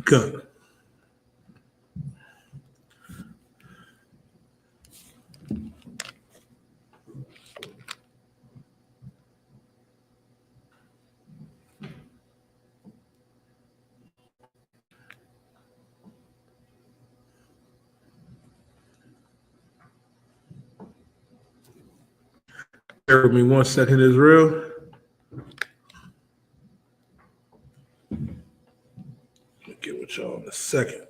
Good. Bear with me 1 second, Israel. I'll get with y'all in a second.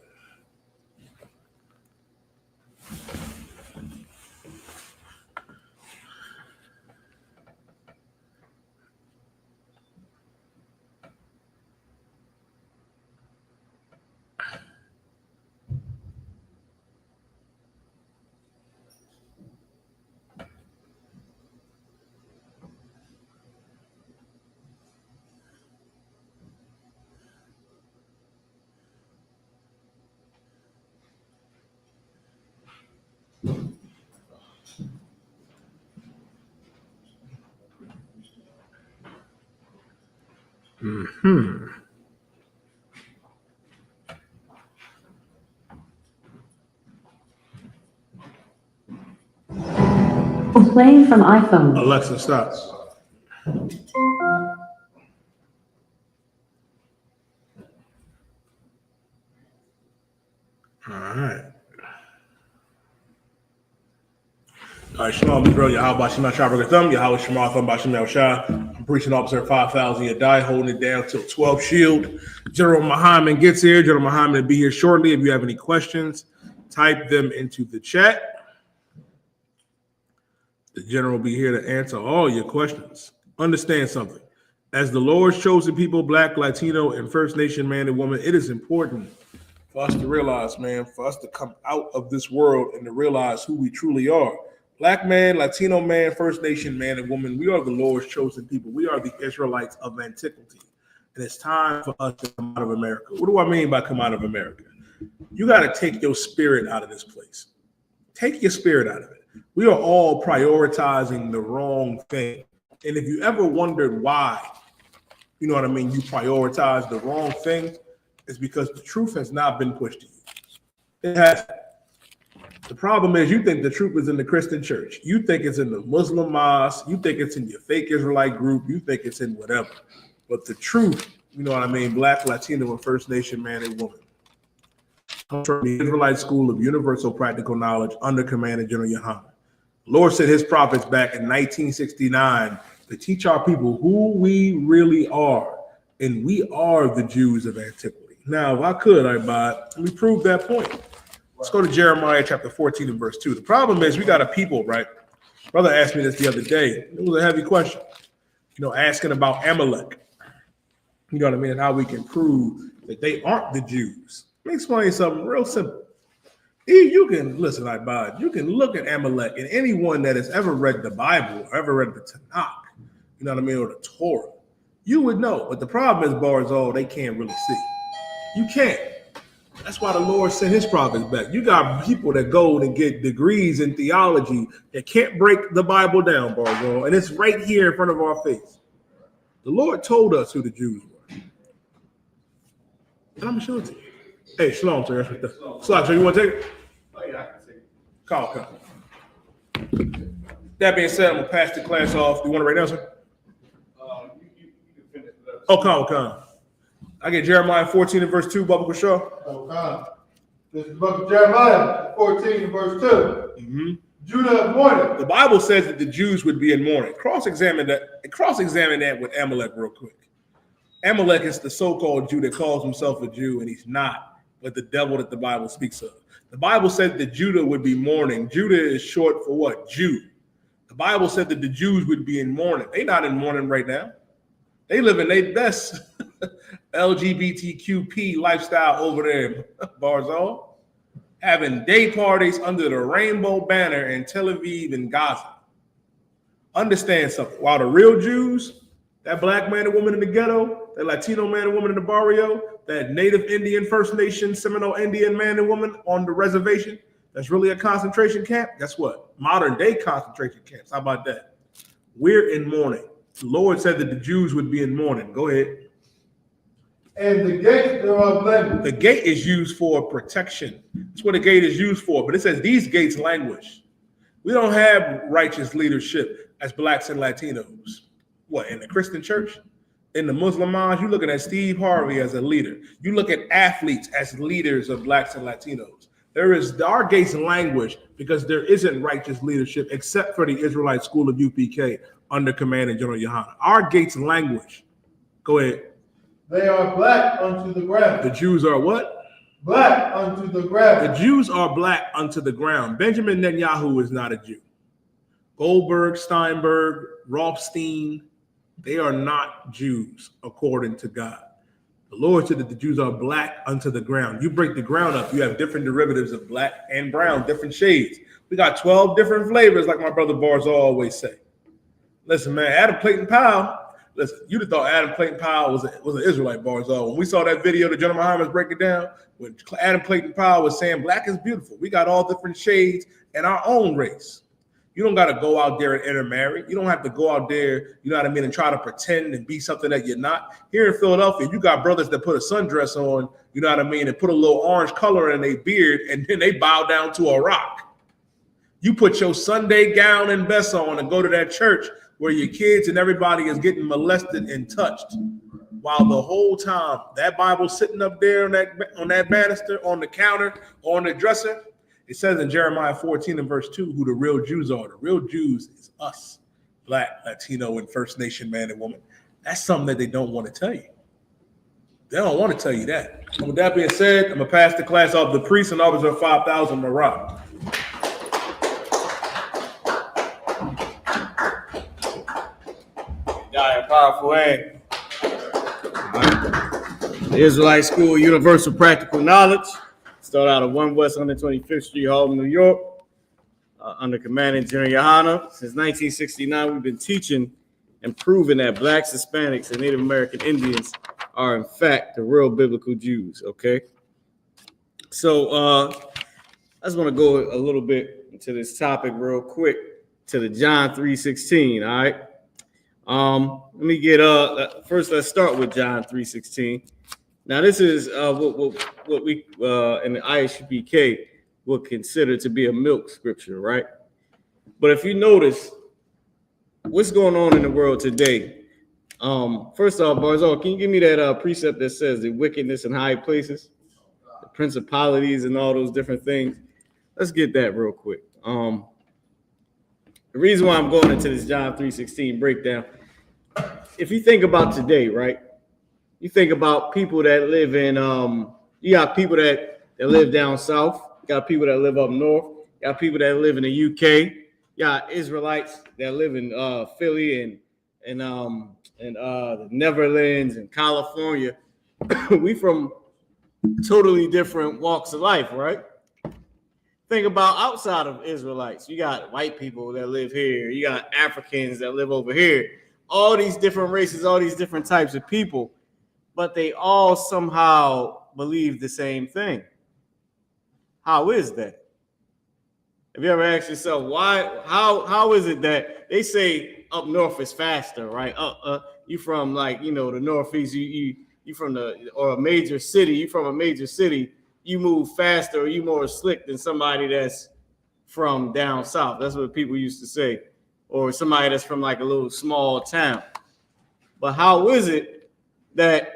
Playing from iPhone. Alexa, stop. All right, Shalom, Israel, YAHAWASHI, YAHUSHUA. I'm preaching officer 5,000 Yadai, holding it down till 12 shield. General Mahayaman gets here. General Mahayaman will be here shortly. If you have any questions, type them into the chat. The general will be here to answer all your questions. Understand something. As the Lord's chosen people, Black, Latino, and First Nation man and woman, it is important for us to realize, man, for us to come out of this world and to realize who we truly are. Black man, Latino man, First Nation man and woman, we are the Lord's chosen people. We are the Israelites of antiquity. And it's time for us to come out of America. What do I mean by come out of America? You got to take your spirit out of this place. Take your spirit out of it. We are all prioritizing the wrong thing. And if you ever wondered why, you know what I mean, you prioritize the wrong thing, it's because the truth has not been pushed to you. It has. The problem is you think the truth is in the Christian church. You think it's in the Muslim mosque. You think it's in your fake Israelite group. You think it's in whatever. But the truth, you know what I mean, Black, Latino, and First Nation man and woman, comes from the Israelite School of Universal Practical Knowledge under command of General YAHANNA. The Lord sent his prophets back in 1969 to teach our people who we really are. And we are the Jews of antiquity. Now, if I could, let me prove that point. Let's go to Jeremiah chapter 14 and verse 2. The problem is we got a people, right? Brother asked me this the other day. It was a heavy question, you know, asking about Amalek. You know what I mean? And how we can prove that they aren't the Jews. Let me explain something real simple. You can, listen, you can look at Amalek, and anyone that has ever read the Bible or ever read the Tanakh, you know what I mean, or the Torah, you would know. But the problem is, Barzal, they can't really see. You can't. That's why the Lord sent his prophets back. You got people that go and get degrees in theology that can't break the Bible down, Barzal, and it's right here in front of our face. The Lord told us who the Jews were. And I'm going to show it to you. Hey, shalom, sir. So you want to take it? Oh, yeah, I can take it. Call. That being said, I'm going to pass the class off. Do you want to write down, sir? You can finish it up. Oh, come. I get Jeremiah 14 and verse 2, Baba Kashaw. Okay. This is the book of Jeremiah 14 and verse 2. Mm-hmm. Judah of mourning. The Bible says that the Jews would be in mourning. Cross-examine that with Amalek real quick. Amalek is the so-called Jew that calls himself a Jew, and he's not, but the devil that the Bible speaks of. The Bible said that Judah would be mourning. Judah is short for what? Jew. The Bible said that the Jews would be in mourning. They're not in mourning right now. They live in their best LGBTQP lifestyle over there, Barzal, having day parties under the rainbow banner in Tel Aviv and Gaza. Understand something. While the real Jews, that Black man and woman in the ghetto, that Latino man and woman in the barrio, that Native Indian, First Nation, Seminole Indian man and woman on the reservation, that's really a concentration camp. Guess what? Modern day concentration camps. How about that? We're in mourning. The Lord said that the Jews would be in mourning. Go ahead. and the gates thereof languish. The gate is used for protection. That's what the gate is used for. But it says these gates languish. We don't have righteous leadership as blacks and Latinos. What, in the Christian church? In the Muslim mosque, you're looking at Steve Harvey as a leader. You look at athletes as leaders of blacks and Latinos. Our gates languish because there isn't righteous leadership except for the Israelite school of U.P.K. under command of General YAHANNA. Our gates languish. Go ahead. They are black unto the ground. The Jews are what? Black unto the ground. The Jews are black unto the ground. Benjamin Netanyahu is not a Jew. Goldberg, Steinberg, Rothstein, they are not Jews according to God. The Lord said that the Jews are black unto the ground. You break the ground up, you have different derivatives of black and brown, different shades. We got 12 different flavors, like my brother Barzal always say. Listen, man, Adam Clayton Powell, listen, you'd have thought Adam Clayton Powell was an Israelite, Barzal. When we saw that video that General Mahayaman was breaking down, when Adam Clayton Powell was saying black is beautiful. We got all different shades in our own race. You don't got to go out there and intermarry. You don't have to go out there, you know what I mean, and try to pretend and be something that you're not. Here in Philadelphia, you got brothers that put a sundress on, you know what I mean, and put a little orange color in their beard, and then they bow down to a rock. You put your Sunday gown and vest on and go to that church where your kids and everybody is getting molested and touched, while the whole time that Bible's sitting up there on that banister, on the counter, on the dresser. It says in Jeremiah 14 and verse 2 who the real Jews are. The real Jews is us, black, Latino, and First Nation man and woman. That's something that they don't want to tell you. They don't want to tell you that. And with that being said, I'm going to pass the class off to the priest and officer of 5,000, Marat. Die a powerful hand. The Israelite School of Universal Practical Knowledge. Start out of 1 West 125th Street, Harlem, New York, under commanding General YAHANNA. Since 1969, we've been teaching and proving that blacks, Hispanics, and Native American Indians are, in fact, the real biblical Jews, okay? So I just want to go a little bit into this topic real quick, to the John 3:16, all right? Let me get, first let's start with John 3:16. Now, this is what we in the I.S.U.P.K would consider to be a milk scripture, right? But if you notice what's going on in the world today, first off, Barzal, can you give me that precept that says the wickedness in high places, the principalities and all those different things? Let's get that real quick. The reason why I'm going into this John 3:16 breakdown, if you think about today, right? You think about people that live in, you got people that live down south. You got people that live up north. You got people that live in the UK. You got Israelites that live in Philly and the Netherlands and California. We from totally different walks of life, right? Think about outside of Israelites. You got white people that live here. You got Africans that live over here. All these different races, all these different types of people. But they all somehow believe the same thing. How is that? Have you ever asked yourself why? How is it that they say up north is faster, right? You from like the northeast, you from a major city. You from a major city, you move faster or you more slick than somebody that's from down south. That's what people used to say, or somebody that's from like a little small town. But how is it that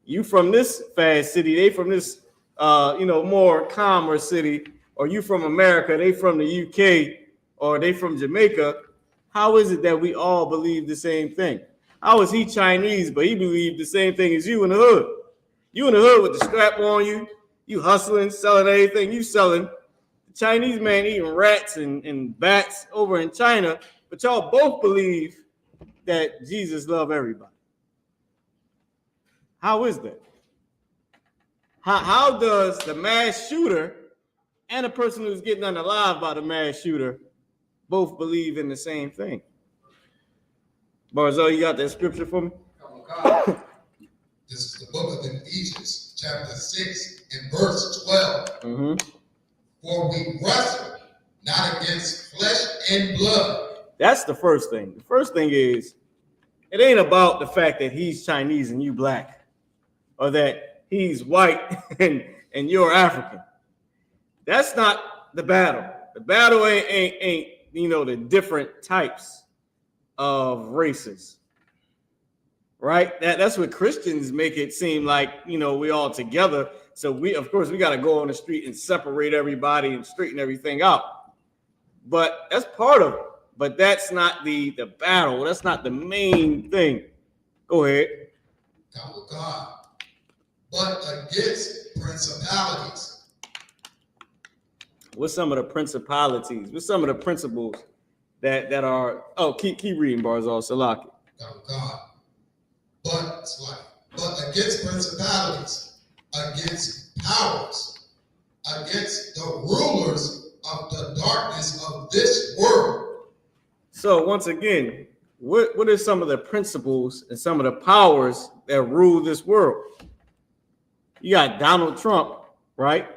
you from this fast city, they from this, more calmer city, or you from America, they from the UK, or they from Jamaica? How is it that we all believe the same thing? How is he Chinese, but he believed the same thing as you in the hood? You in the hood with the strap on you, you hustling, selling everything you selling. The Chinese man eating rats and bats over in China, but y'all both believe that Jesus loved everybody. How is that? How does the mass shooter and the person who's getting unalive by the mass shooter both believe in the same thing? Barzal, you got that scripture for me? This is the book of Ephesians, chapter 6 and verse 12. Mm-hmm. For we wrestle not against flesh and blood. That's the first thing. The first thing is, it ain't about the fact that he's Chinese and you black. or that he's white and you're African. That's not the battle. The battle ain't the different types of races, right? That's what Christians make it seem like, we all together. So we got to go on the street and separate everybody and straighten everything out. But that's part of it. But that's not the battle. That's not the main thing. Go ahead. God, but against principalities. What's some of the principalities? What's some of the principles that are? Oh, keep reading, Barzal Salaki. God, but against principalities, against powers, against the rulers of the darkness of this world. So once again, what are some of the principles and some of the powers that rule this world? You got Donald Trump, right?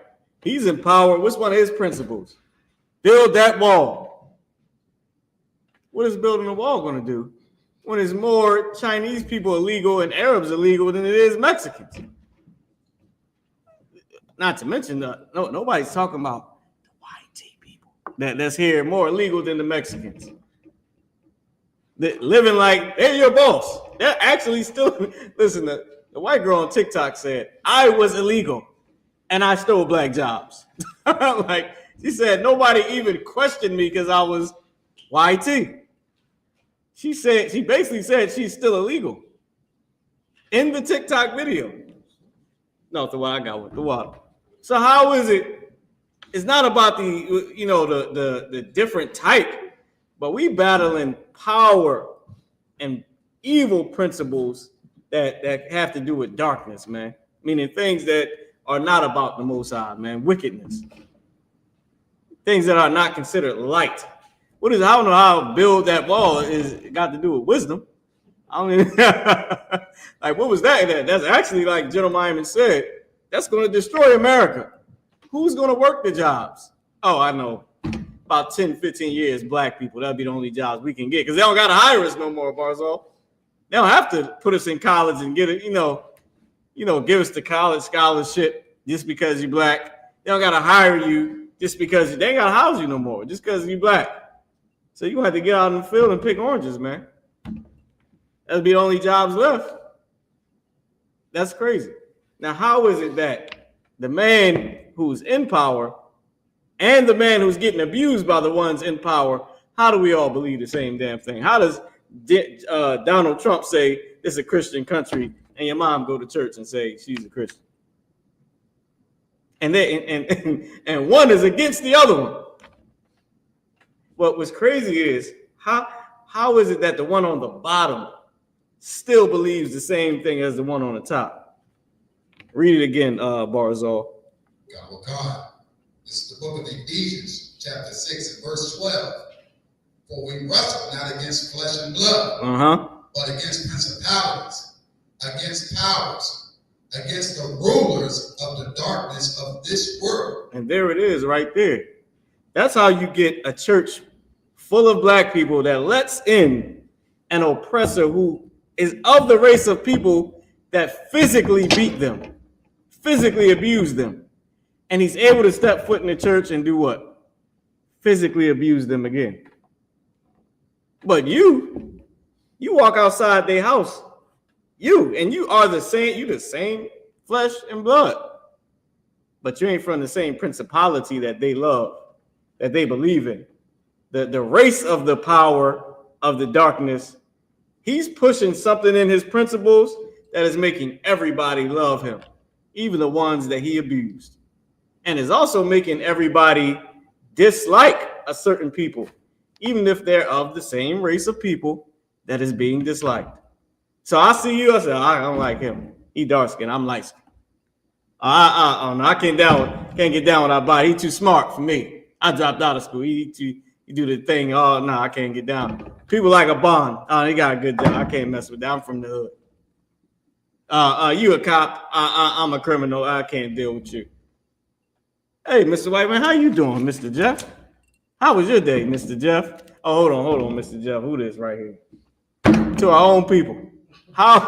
He's in power. What's one of his principles? Build that wall. What is building a wall going to do when there's more Chinese people illegal and Arabs illegal than it is Mexicans? Not to mention, nobody's talking about the white people that's here more illegal than the Mexicans. Living like they're your boss. They're actually still, listen, the white girl on TikTok said, I was illegal and I stole black jobs. Like, she said, nobody even questioned me because I was YT. She basically said she's still illegal in the TikTok video. No, the water, I got one, the water. So how is it? It's not about the different type, but we battling power and evil principles that have to do with darkness, man. Meaning things that are not about the Most High, man. Wickedness. Things that are not considered light. I don't know how build that wall is got to do with wisdom. I don't even like what was that? That's actually like General Mahayaman said, that's going to destroy America. Who's going to work the jobs? Oh, I know. About 10, 15 years, black people. That'll be the only jobs we can get because they don't got to hire us no more, Barzal. They don't have to put us in college and get it, give us the college scholarship just because you're black. They don't got to hire you just because they ain't got to house you no more just because you're black. So you're going to have to get out in the field and pick oranges, man. That'll be the only jobs left. That's crazy. Now, how is it that the man who's in power and the man who's getting abused by the ones in power, how do we all believe the same damn thing? How does Donald Trump say it's a Christian country and your mom go to church and say she's a Christian? And and one is against the other one. What was crazy is how is it that the one on the bottom still believes the same thing as the one on the top? Read it again, Barzal. God. This is the book of Ephesians, chapter 6 and verse 12. For we wrestle not against flesh and blood, but against principalities, against powers, against the rulers of the darkness of this world. And there it is right there. That's how you get a church full of black people that lets in an oppressor who is of the race of people that physically beat them, physically abuse them. And he's able to step foot in the church and do what? Physically abuse them again. But you walk outside their house, you are the same flesh and blood. But you ain't from the same principality that they love, that they believe in. The race of the power of the darkness, he's pushing something in his principles that is making everybody love him, even the ones that he abused. And is also making everybody dislike a certain people, even if they're of the same race of people that is being disliked. So I see you, I say, I don't like him. He dark skinned, I'm light skinned. No, I can't get down with our body. He too smart for me. I dropped out of school. He do the thing. Oh no, I can't get down. People like a bond. Oh, he got a good job. I can't mess with that. I'm from the hood. You a cop. I'm a criminal. I can't deal with you. Hey, Mr. Whiteman, how you doing, Mr. Jeff? How was your day, Mr. Jeff? Oh, hold on, Mr. Jeff. Who this right here? To our own people. How?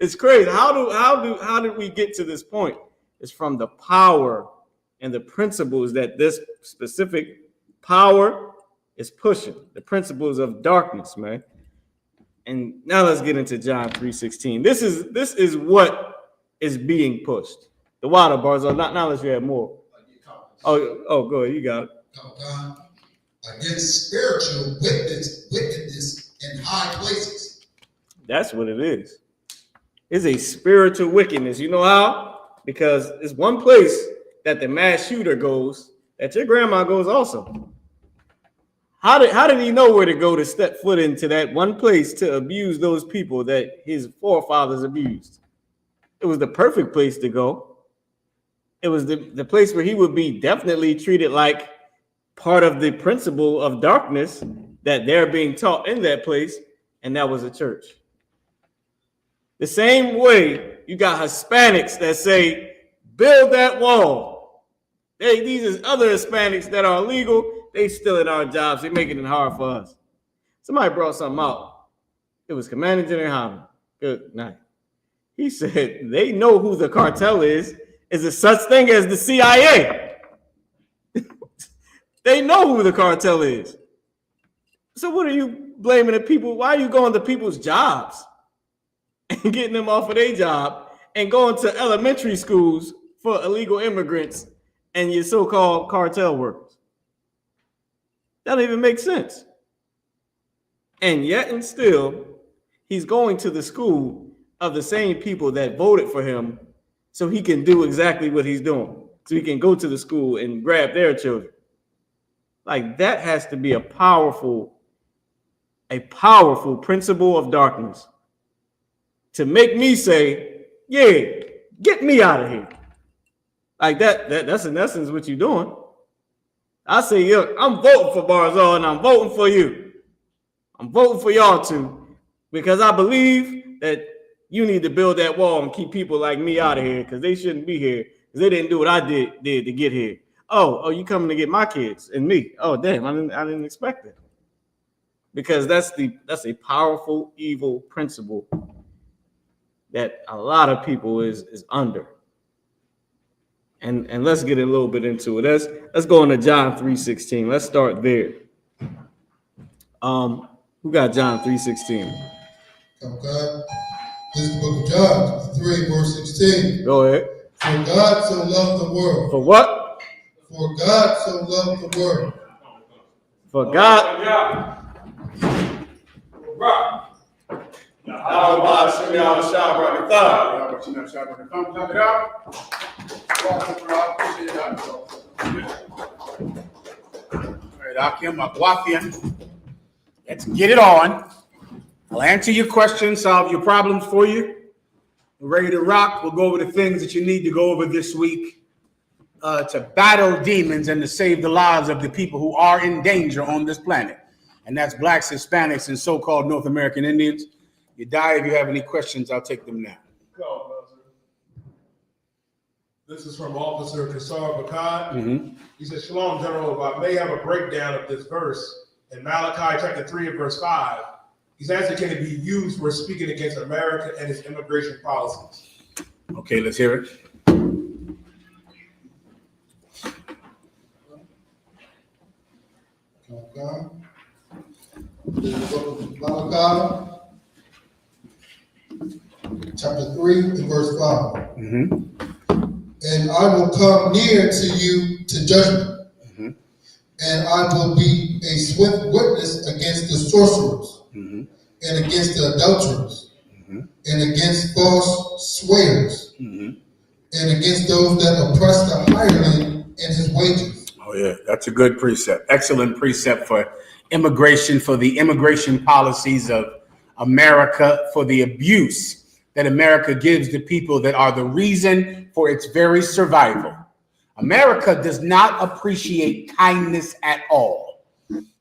It's crazy. How did we get to this point? It's from the power and the principles that this specific power is pushing. The principles of darkness, man. And now let's get into John 3:16. This is what is being pushed. The water bars are not. Now let's have more. Oh, go ahead. You got it. Against spiritual wickedness in high places. That's what it is. It's a spiritual wickedness. You know how? Because it's one place that the mass shooter goes, that your grandma goes also. How did he know where to go to step foot into that one place to abuse those people that his forefathers abused? It was the perfect place to go. It was the place where he would be definitely treated like part of the principle of darkness that they're being taught in that place, and that was a church. The same way you got Hispanics that say, build that wall. These is other Hispanics that are illegal. They still in our jobs. They're making it hard for us. Somebody brought something out. It was Commander General. Good night. He said they know who the cartel is a such thing as the CIA. They know who the cartel is. So what are you blaming the people? Why are you going to people's jobs and getting them off of their job and going to elementary schools for illegal immigrants and your so-called cartel workers? That don't even make sense. And yet and still, he's going to the school of the same people that voted for him so he can do exactly what he's doing. So he can go to the school and grab their children. Like, that has to be a powerful principle of darkness to make me say, yeah, get me out of here. Like that's in essence what you're doing. I say, yo, I'm voting for Barzal and I'm voting for you. I'm voting for y'all too, because I believe that you need to build that wall and keep people like me out of here, because they shouldn't be here, because they didn't do what I did to get here. Oh, you coming to get my kids and me? Oh, damn, I didn't expect it. Because that's a powerful evil principle that a lot of people is under. And let's get a little bit into it. Let's go into John 3:16. Let's start there. Who got John 3:16? Okay. This is the book of John, 3, verse 16. Go ahead. For God so loved the world. For what? For God so loved the world. For God. Let's get it on. I'll answer your questions, solve your problems for you. We're ready to rock. We'll go over the things that you need to go over this week to battle demons and to save the lives of the people who are in danger on this planet. And that's blacks, Hispanics, and so-called North American Indians. You die. If you have any questions, I'll take them now. This is from Officer Kassar Bakad. He says, Shalom, General. If I may have a breakdown of this verse in Malachi chapter 3 and verse 5. He's asking, can it be used for speaking against America and its immigration policies? Okay, let's hear it. Okay. This is the book of Malachi, chapter 3 and verse 5. And I will come near to you to judgment, and I will be a swift witness against the sorcerers, and against the adulterers, and against false swearers, and against those that oppress the hireling in his wages. Oh, yeah, that's a good precept. Excellent precept for immigration, for the immigration policies of America, for the abuse that America gives to people that are the reason for its very survival. America does not appreciate kindness at all.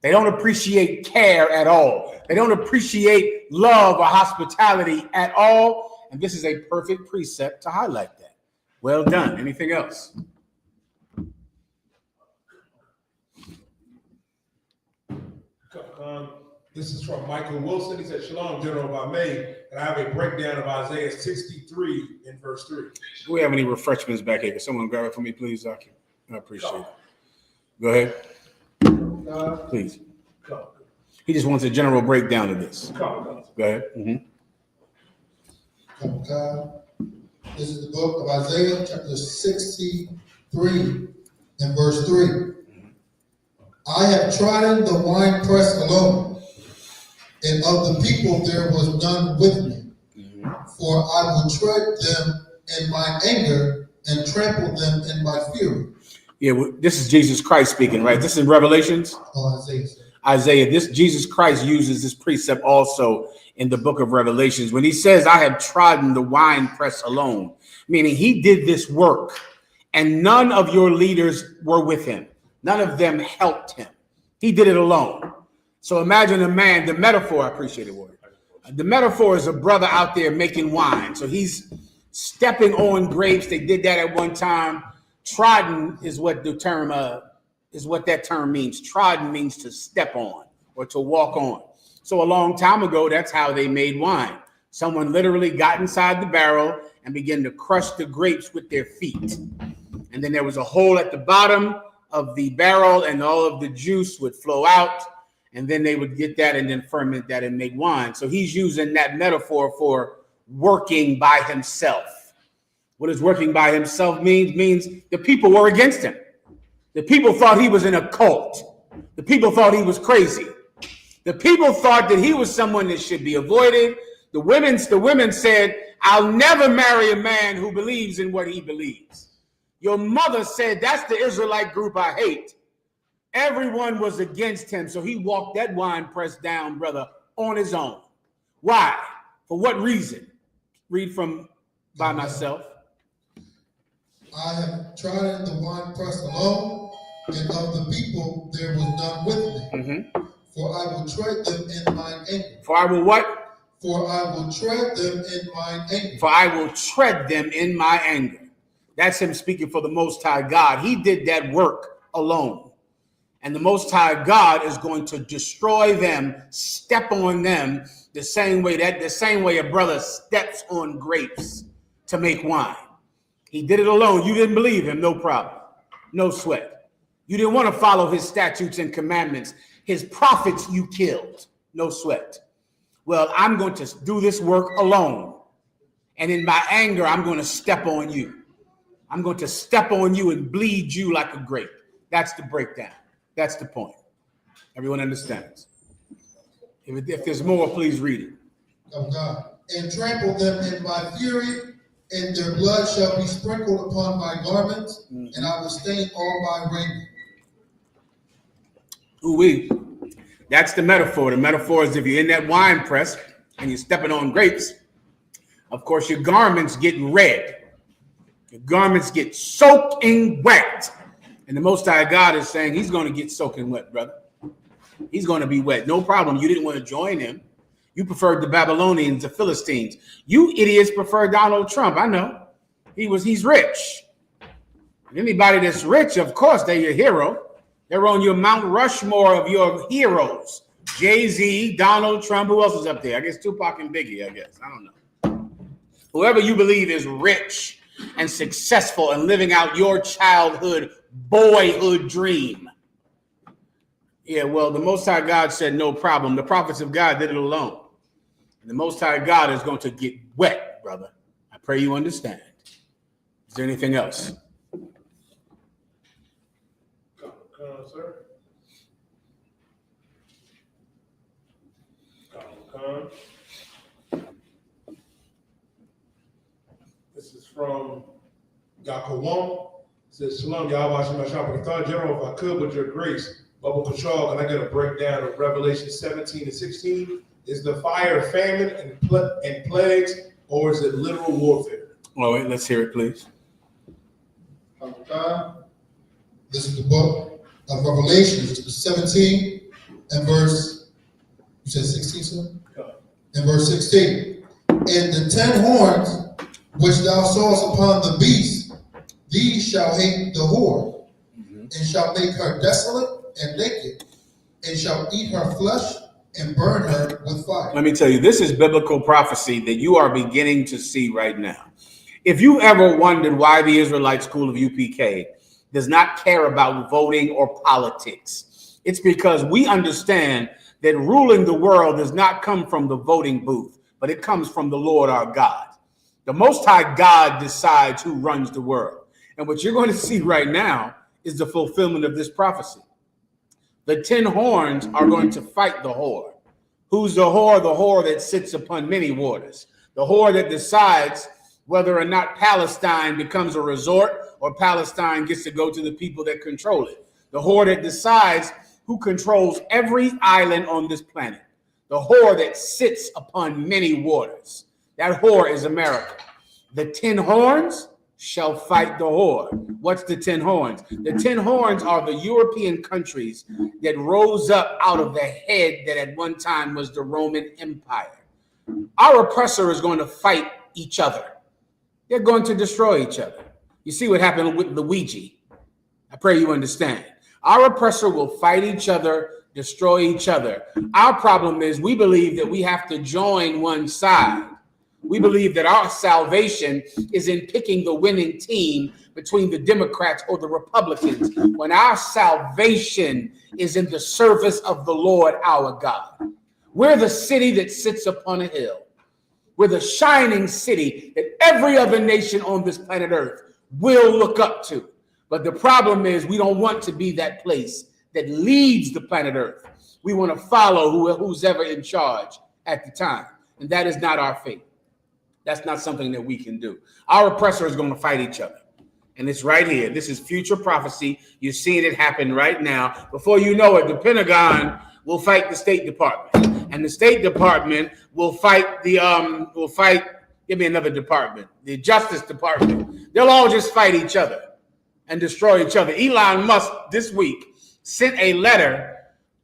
They don't appreciate care at all. They don't appreciate love or hospitality at all. And this is a perfect precept to highlight that. Well done. Anything else? This is from Michael Wilson. He said, Shalom, General, if I may, and I have a breakdown of Isaiah 63 in verse 3. Do we have any refreshments back here? Can someone grab it for me, please, Zaki? I appreciate it. Go ahead. Please. He just wants a general breakdown of this. Go ahead. This is the book of Isaiah, chapter 63, and verse 3. I have trodden the winepress alone, and of the people there was none with me. For I will tread them in my anger and trample them in my fury. Yeah, well, this is Jesus Christ speaking, right? This is in Revelations. Isaiah. This Jesus Christ uses this precept also in the book of Revelations when he says, I have trodden the winepress alone, meaning he did this work and none of your leaders were with him. None of them helped him. He did it alone. So imagine a man, the metaphor, I appreciate it, word. The metaphor is a brother out there making wine. So he's stepping on grapes. They did that at one time. Trodden is what the term is what that term means. Trodden means to step on or to walk on. So a long time ago, that's how they made wine. Someone literally got inside the barrel and began to crush the grapes with their feet. And then there was a hole at the bottom of the barrel and all of the juice would flow out. And then they would get that and then ferment that and make wine. So he's using that metaphor for working by himself. What does working by himself mean? Means the people were against him. The people thought he was in a cult. The people thought he was crazy. The people thought that he was someone that should be avoided. The women said, I'll never marry a man who believes in what he believes. Your mother said, that's the Israelite group I hate. Everyone was against him. So he walked that wine press down, brother, on his own. Why? For what reason? Read from by myself. I have trodden the winepress alone, and of the people there was none with me. For I will tread them in mine anger. For I will what? For I will tread them in mine anger. For I will tread them in my anger. That's him speaking for the Most High God. He did that work alone. And the Most High God is going to destroy them, step on them the same way a brother steps on grapes to make wine. He did it alone. You didn't believe him, no problem. No sweat. You didn't want to follow his statutes and commandments. His prophets you killed. No sweat. Well, I'm going to do this work alone. And in my anger, I'm going to step on you. I'm going to step on you and bleed you like a grape. That's the breakdown. That's the point. Everyone understands. If there's more, please read it. Of God. And trample them in my fury, and their blood shall be sprinkled upon my garments, and I will stain all my raiment. Ooh-wee. That's the metaphor. The metaphor is if you're in that wine press and you're stepping on grapes, of course, your garments get red. Your garments get soaking wet. And the Most High God is saying he's going to get soaking wet, brother. He's going to be wet. No problem. You didn't want to join him. You preferred the Babylonians, the Philistines. You idiots prefer Donald Trump. I know. He's rich. And anybody that's rich, of course, they're your hero. They're on your Mount Rushmore of your heroes. Jay-Z, Donald Trump. Who else is up there? I guess Tupac and Biggie, I guess. I don't know. Whoever you believe is rich and successful and living out your childhood, boyhood dream. Yeah, well, the Most High God said no problem. The prophets of God did it alone. And the Most High God is going to get wet, brother. I pray you understand. Is there anything else? Sir. This is from Yahawaah. It says, Shalom, YAHUSHUA, my shop. Thought, General, if I could, with your grace, Bubble Patrol, can I get a breakdown of Revelation 17 and 16? Is the fire famine and plagues, or is it literal warfare? Oh, wait, let's hear it, please. This is the book of Revelation, 17 and verse, you said 16, sir? And verse 16. And the 10 horns which thou sawest upon the beast, these shall hate the whore, and shall make her desolate and naked, and shall eat her flesh, and burn her with fire. Let me tell you, this is biblical prophecy that you are beginning to see right now. If you ever wondered why the Israelite School of UPK does not care about voting or politics, it's because we understand that ruling the world does not come from the voting booth, but it comes from the Lord our God. The Most High God decides who runs the world. And what you're going to see right now is the fulfillment of this prophecy. The 10 horns are going to fight the whore. Who's the whore? The whore that sits upon many waters. The whore that decides whether or not Palestine becomes a resort or Palestine gets to go to the people that control it. The whore that decides who controls every island on this planet. The whore that sits upon many waters. That whore is America. The 10 horns shall fight the whore. What's the 10 horns? The 10 horns are the European countries that rose up out of the head that at one time was the Roman Empire. Our oppressor is going to fight each other. They're going to destroy each other. You see what happened with Luigi. I pray you understand. Our oppressor will fight each other, destroy each other. Our problem is we believe that we have to join one side. We believe that our salvation is in picking the winning team between the Democrats or the Republicans, when our salvation is in the service of the Lord our God. We're the city that sits upon a hill. We're the shining city that every other nation on this planet Earth will look up to. But the problem is we don't want to be that place that leads the planet Earth. We want to follow who's ever in charge at the time. And that is not our fate. That's not something that we can do. Our oppressor is going to fight each other. And it's right here. This is future prophecy. You're seeing it happen right now. Before you know it, the Pentagon will fight the State Department. And the State Department will fight give me another department, the Justice Department. They'll all just fight each other and destroy each other. Elon Musk this week sent a letter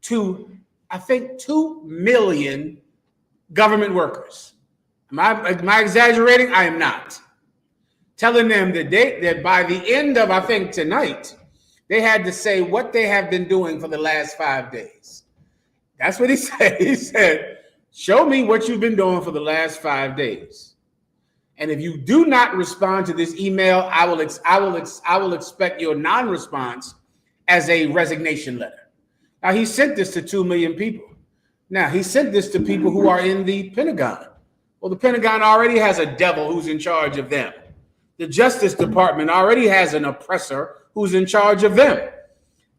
to, I think, 2 million government workers. Am I exaggerating? I am not. Telling them that by the end of, I think, tonight, they had to say what they have been doing for the last 5 days. That's what he said. He said, show me what you've been doing for the last 5 days. And if you do not respond to this email, I will expect your non-response as a resignation letter. Now, he sent this to 2 million people. Now, he sent this to people who are in the Pentagon. Well, the Pentagon already has a devil who's in charge of them. The Justice Department already has an oppressor who's in charge of them.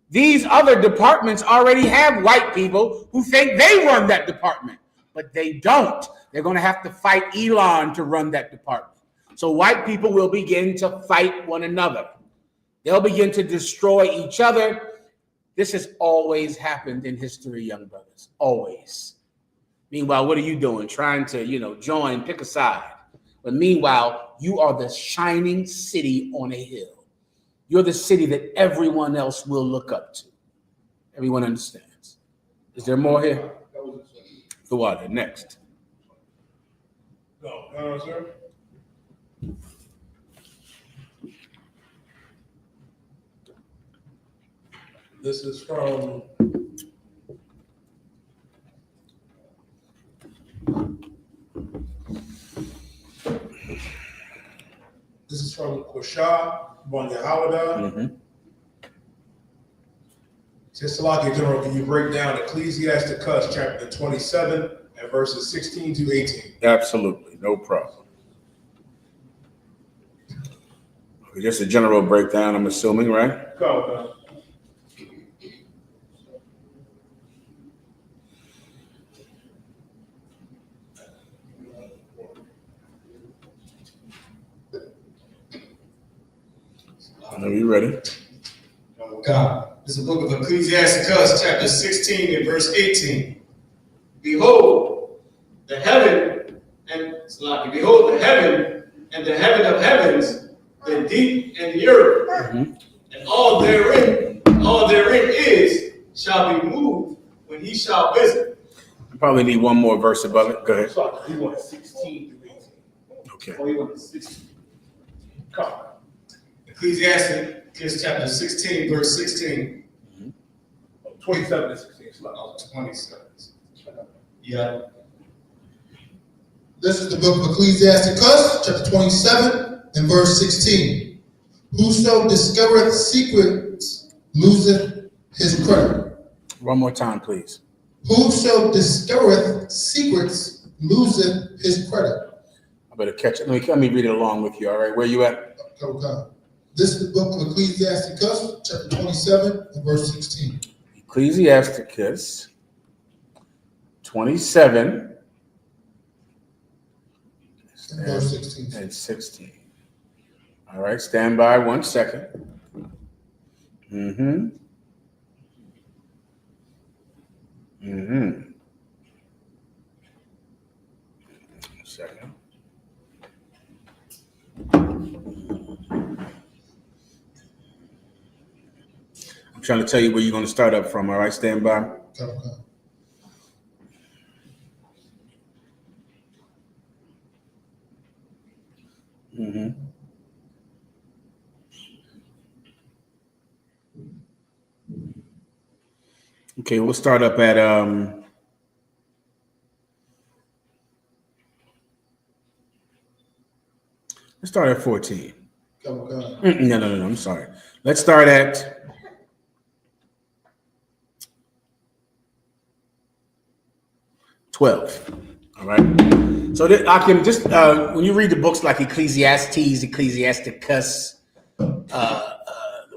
These other departments already have white people who think they run that department, but they don't. They're going to have to fight Elon to run that department. So white people will begin to fight one another. They'll begin to destroy each other. This has always happened in history, young brothers, always. Meanwhile, what are you doing? Trying to, join, pick a side. But meanwhile, you are the shining city on a hill. You're the city that everyone else will look up to. Everyone understands. Is there more here? The water, next. No, sir. This is from Koshah, Bon YAHUAH. Says, Salaki General, can you break down Ecclesiasticus chapter 27 and verses 16 to 18? Absolutely, no problem. Okay, just a general breakdown, I'm assuming, right? Go. Are you ready? God. This is the book of Ecclesiasticus, chapter 16 and verse 18. Behold, the heaven and the heaven of heavens, the deep and the earth, and all therein is, shall be moved when he shall visit. You probably need one more verse above it. Go ahead. Sorry, he wanted 16 to 18. Okay. Oh, he wanted 16. Come. Ecclesiasticus chapter 16, verse 16. 27 to 16. 27. Yeah. This is the book of Ecclesiasticus, chapter 27 and verse 16. Whoso discovereth secrets loseth his credit. One more time, please. Whoso discovereth secrets loseth his credit. I better catch it. Let me read it along with you. All right, where you at? Okay. This is the book of Ecclesiasticus, chapter 27 and verse 16. Ecclesiasticus 27 And verse 16. and 16. All right, stand by 1 second. Mm-hmm. Second. I'm trying to tell you where you're going to start up from. All right, stand by. Okay. Okay, we'll start up at let's start at 14. Okay. No, I'm sorry. Let's start at 12. All right. So that I can just when you read the books like Ecclesiastes, Ecclesiasticus, the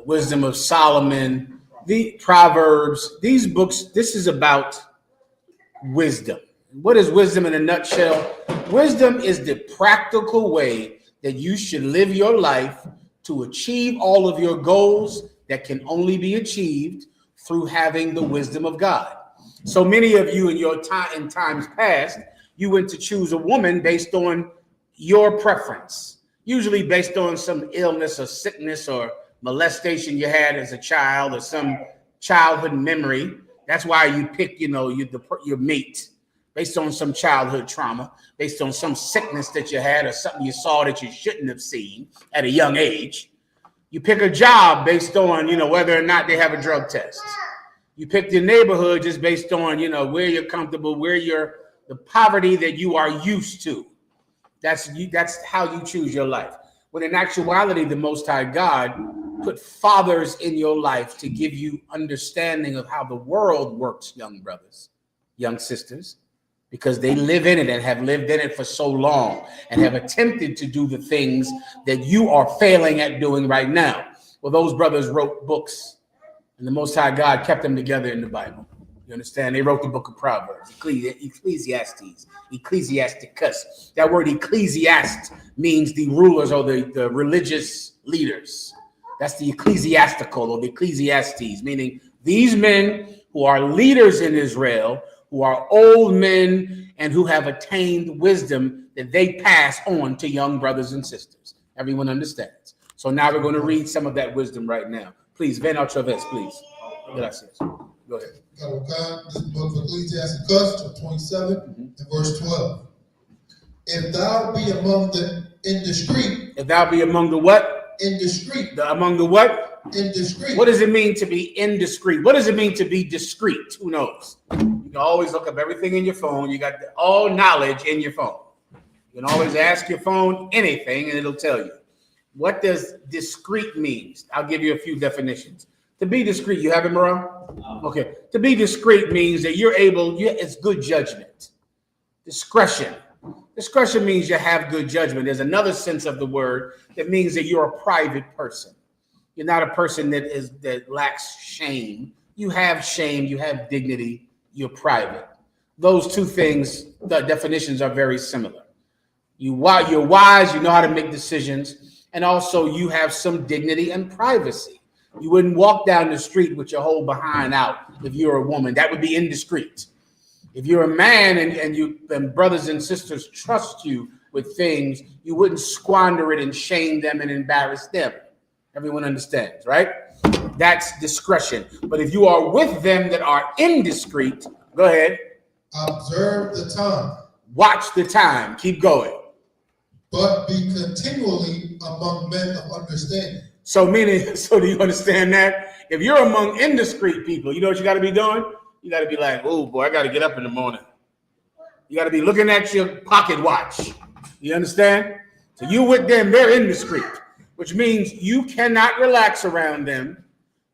Wisdom of Solomon, the Proverbs, these books, this is about wisdom. What is wisdom in a nutshell? Wisdom is the practical way that you should live your life to achieve all of your goals that can only be achieved through having the wisdom of God. So many of you in times past, you went to choose a woman based on your preference, usually based on some illness or sickness or molestation you had as a child or some childhood memory. That's why you pick, your mate based on some childhood trauma, based on some sickness that you had or something you saw that you shouldn't have seen at a young age. You pick a job based on, whether or not they have a drug test. You pick your neighborhood just based on, where you're comfortable, the poverty that you are used to. That's how you choose your life. When in actuality, the Most High God put fathers in your life to give you understanding of how the world works, young brothers, young sisters, because they live in it and have lived in it for so long and have attempted to do the things that you are failing at doing right now. Well, those brothers wrote books, and the Most High God kept them together in the Bible. You understand? They wrote the book of Proverbs, Ecclesiastes, Ecclesiasticus. That word ecclesiast means the rulers or the religious leaders. That's the ecclesiastical or the Ecclesiastes, meaning these men who are leaders in Israel, who are old men and who have attained wisdom that they pass on to young brothers and sisters. Everyone understands. So now we're going to read some of that wisdom right now. Please, ven otra vez, please. Gracias. Go ahead. This is the book of Ecclesiasticus, chapter 27 and verse 12. If thou be among the indiscreet. If thou be among the what? Indiscreet. Among the what? Indiscreet. What does it mean to be indiscreet? What does it mean to be discreet? Who knows? You can always look up everything in your phone. You got all knowledge in your phone. You can always ask your phone anything and it'll tell you. What does discreet mean? I'll give you a few definitions. To be discreet, you have it, Moran? Okay. To be discreet means that it's good judgment. Discretion. Discretion means you have good judgment. There's another sense of the word that means that you're a private person. You're not a person that lacks shame. You have shame, you have dignity, you're private. Those two things, the definitions are very similar. You're wise, you know how to make decisions, and also you have some dignity and privacy. You wouldn't walk down the street with your whole behind out if you're a woman. That would be indiscreet. If you're a man and brothers and sisters trust you with things, you wouldn't squander it and shame them and embarrass them. Everyone understands, right? That's discretion. But if you are with them that are indiscreet, go ahead. Observe the time. Watch the time. Keep going. But be continually among men of understanding. So do you understand that? If you're among indiscreet people, you know what you got to be doing? you got to be like, oh boy, I got to get up in the morning. You got to be looking at your pocket watch. You understand? So you with them, they're indiscreet, which means you cannot relax around them.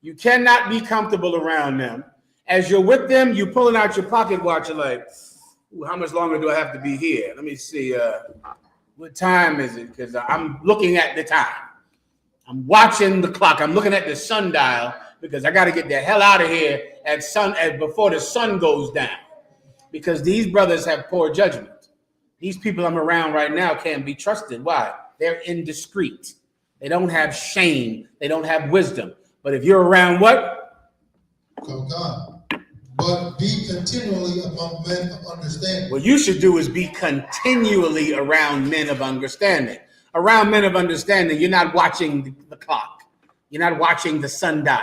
You cannot be comfortable around them. As you're with them, you're pulling out your pocket watch. You're like, ooh, how much longer do I have to be here? Let me see. What time is it? Because I'm looking at the time. I'm watching the clock. I'm looking at the sundial because I got to get the hell out of here before the sun goes down. Because these brothers have poor judgment. These people I'm around right now can't be trusted. Why? They're indiscreet. They don't have shame. They don't have wisdom. But if you're around what? God. But be continually among men of understanding. What you should do is be continually around men of understanding. Around men of understanding, you're not watching the clock. You're not watching the sundial.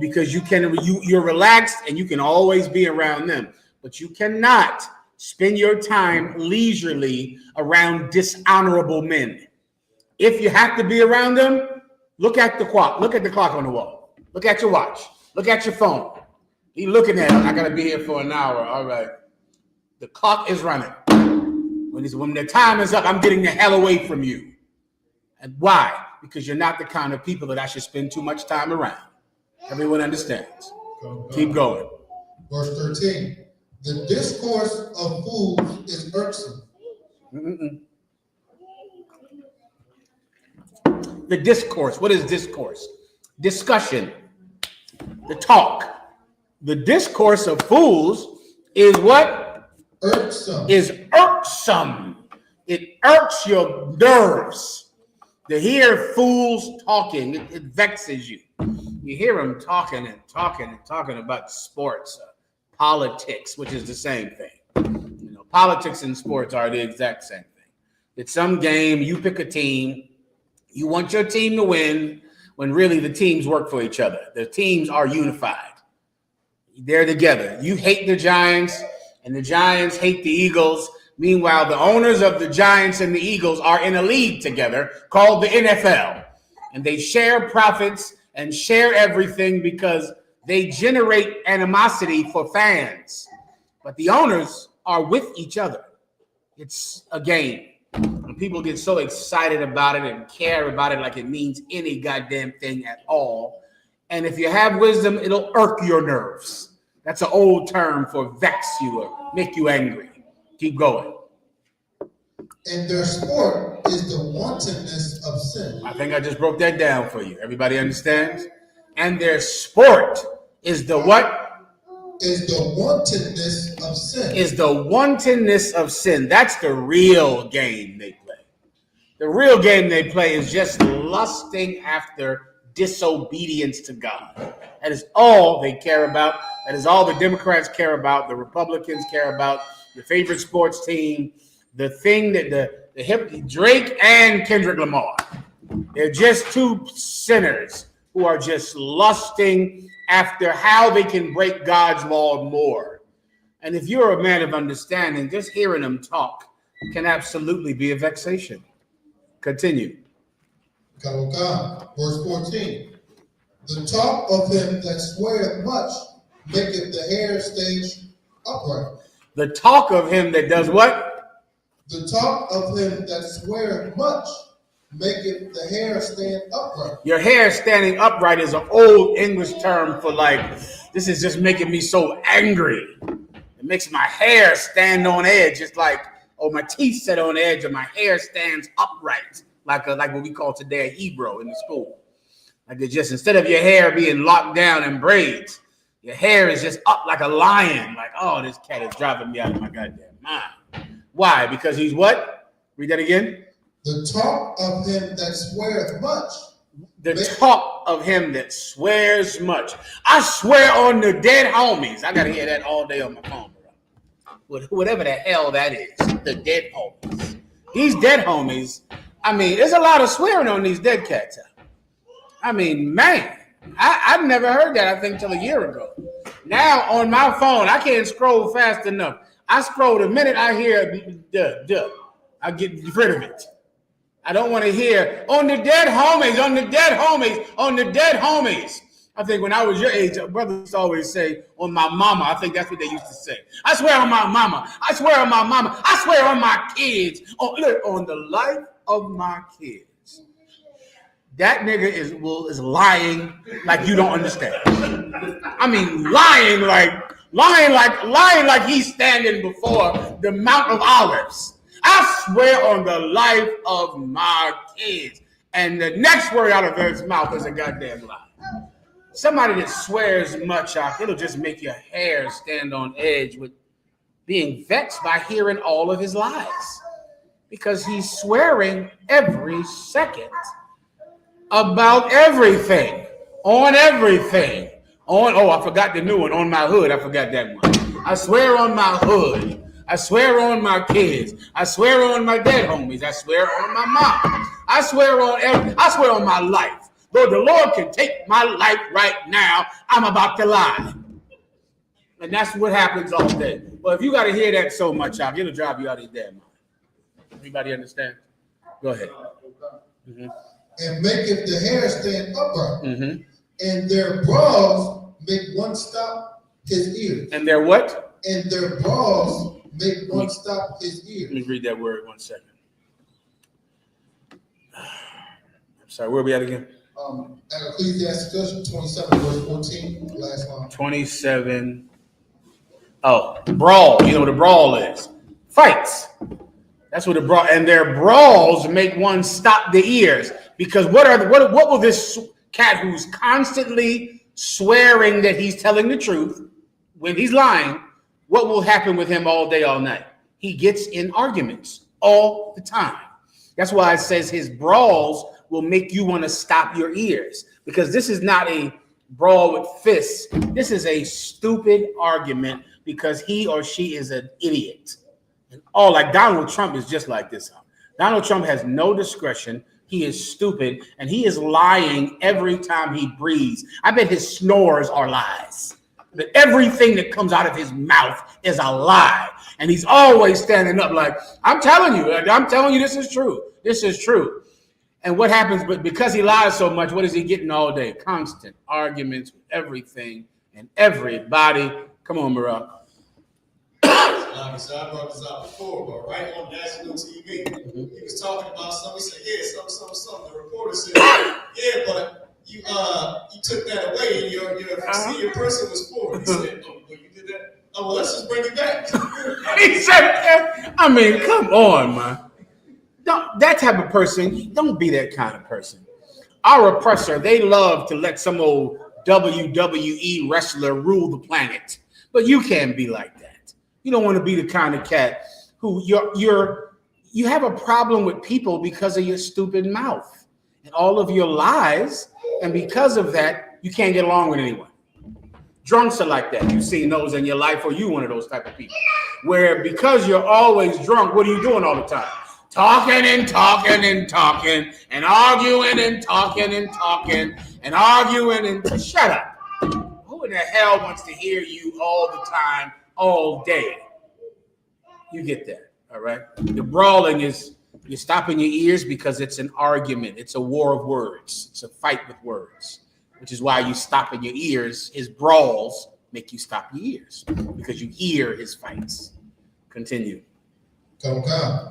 Because you're relaxed and you can always be around them. But you cannot spend your time leisurely around dishonorable men. If you have to be around them, look at the clock. Look at the clock on the wall. Look at your watch. Look at your phone. You looking at it. I gotta be here for an hour. All right. The clock is running. When the time is up, I'm getting the hell away from you. And why? Because you're not the kind of people that I should spend too much time around. Everyone understands. Keep going. Verse 13. The discourse of fools is irksome. The discourse. What is discourse? Discussion. The talk. The discourse of fools is what? Irksome. Is irksome. It irks your nerves. To hear fools talking, it vexes you. You hear them talking about sports, politics, which is the same thing. You know, politics and sports are the exact same thing. It's some game, you pick a team, you want your team to win, when really the teams work for each other. The teams are unified. They're together. You hate the Giants, and the Giants hate the Eagles. Meanwhile, the owners of the Giants and the Eagles are in a league together called the NFL. And they share profits and share everything because they generate animosity for fans. But the owners are with each other. It's a game. And people get so excited about it and care about it like it means any goddamn thing at all. And if you have wisdom, it'll irk your nerves. That's an old term for vex you or make you angry. Keep going. And their sport is the wantonness of sin. I think I just broke that down for you. Everybody understands? And their sport is the what? Is the wantonness of sin. Is the wantonness of sin. That's the real game they play. The real game they play is just lusting after disobedience to God. That is all they care about. That is all the Democrats care about. The Republicans care about. The favorite sports team. The thing that the hip Drake and Kendrick Lamar. They're just two sinners who are just lusting after how they can break God's law more. And if you're a man of understanding, just hearing them talk can absolutely be a vexation. Continue. Verse 14. The talk of him that sweareth much maketh the hair stand upright. The talk of him that does what? The talk of him that sweareth much maketh the hair stand upright. Your hair standing upright is an old English term for like, this is just making me so angry. It makes my hair stand on edge. It's like, oh, my teeth set on edge and my hair stands upright. Like what we call today a Hebrew in the school. Like it just, instead of your hair being locked down in braids, your hair is just up like a lion. Like, oh, this cat is driving me out of my goddamn mind. Why? Because he's what? Read that again. The talk of him that sweareth much. The talk of him that swears much. I swear on the dead homies. I got to hear that all day on my phone, bro. Whatever the hell that is. The dead homies. These dead homies, I mean, there's a lot of swearing on these dead cats. I mean, man, I've never heard that, I think, till a year ago. Now, on my phone, I can't scroll fast enough. I scroll the minute I hear duh. I get rid of it. I don't want to hear on the dead homies, on the dead homies, on the dead homies. I think when I was your age, brothers always say, on my mama. I think that's what they used to say. I swear on my mama. I swear on my mama. I swear on my kids. On the life of my kids. That nigga is lying like you don't understand. I mean, lying like he's standing before the Mount of Olives. I swear on the life of my kids. And the next word out of his mouth is a goddamn lie. Somebody that swears much, it'll just make your hair stand on edge with being vexed by hearing all of his lies. Because he's swearing every second about everything, on everything. I forgot the new one, on my hood. I forgot that one. I swear on my hood. I swear on my kids. I swear on my dead homies. I swear on my mom. I swear on my life. Lord, the Lord can take my life right now. I'm about to lie. And that's what happens all day. Well, if you got to hear that so much, it'll drive you out of your damn mind. Everybody understand? Go ahead. Mm-hmm. And maketh the hair stand upright. Mm-hmm. And their brows make one stop his ears. And their what? And their brows make one stop his ears. Let me read that word 1 second. I'm sorry, where are we at again? At Ecclesiastes 27, verse 14, last line. 27. Oh, brawl. You know what a brawl is? Fights. That's what a brawl. And their brawls make one stop the ears. Because what will this cat who's constantly swearing that he's telling the truth when he's lying, what will happen with him all day, all night? He gets in arguments all the time. That's why it says his brawls will make you want to stop your ears, because this is not a brawl with fists. This is a stupid argument because he or she is an idiot. And like Donald Trump is just like this. Donald Trump has no discretion. He is stupid, and he is lying every time he breathes. I bet his snores are lies. But everything that comes out of his mouth is a lie. And he's always standing up like, I'm telling you, this is true. This is true. And what happens, but because he lies so much, what is he getting all day? Constant arguments with everything and everybody. Come on, Barack. So I brought this out before, but right on national TV, he was talking about something. He said, yeah, something. The reporter said, yeah, but you took that away, and your senior person was poor. He said, oh, well, you did that? Oh, well, let's just bring it back. He said, I mean, come on, man. That type of person, don't be that kind of person. Our oppressor, they love to let some old WWE wrestler rule the planet, but you can't be like that. You don't want to be the kind of cat who you have a problem with people because of your stupid mouth and all of your lies, and because of that, you can't get along with anyone. Drunks are like that. You've seen those in your life, or you one of those type of people, where because you're always drunk, what are you doing all the time? Talking and talking and talking and arguing and talking and talking and arguing and shut up. Who in the hell wants to hear you all the time, all day? You get that, all right? The brawling is you're stopping your ears because it's an argument. It's a war of words. It's a fight with words, which is why you stop in your ears. His brawls make you stop your ears because you hear his fights. Continue. Come,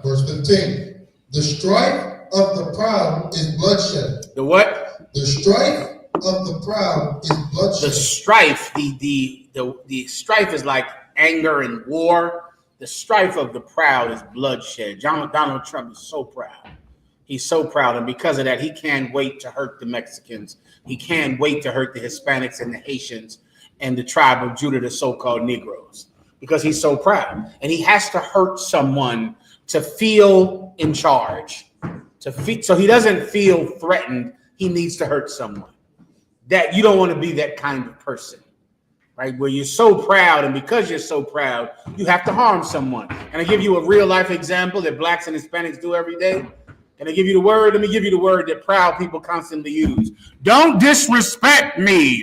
verse 15. The strife of the proud is bloodshed. The what? The strife of the proud is bloodshed. The strife, the strife is like anger and war. The strife of the proud is bloodshed. Donald Trump is so proud. He's so proud, and because of that, he can't wait to hurt the Mexicans. He can't wait to hurt the Hispanics and the Haitians and the tribe of Judah, the so-called Negroes, because he's so proud. And he has to hurt someone to feel in charge, so he doesn't feel threatened. He needs to hurt someone. That you don't want to be that kind of person, right? Where you're so proud, and because you're so proud, you have to harm someone. And I give you a real life example that blacks and Hispanics do every day. Can I give you the word? Let me give you the word that proud people constantly use. Don't disrespect me.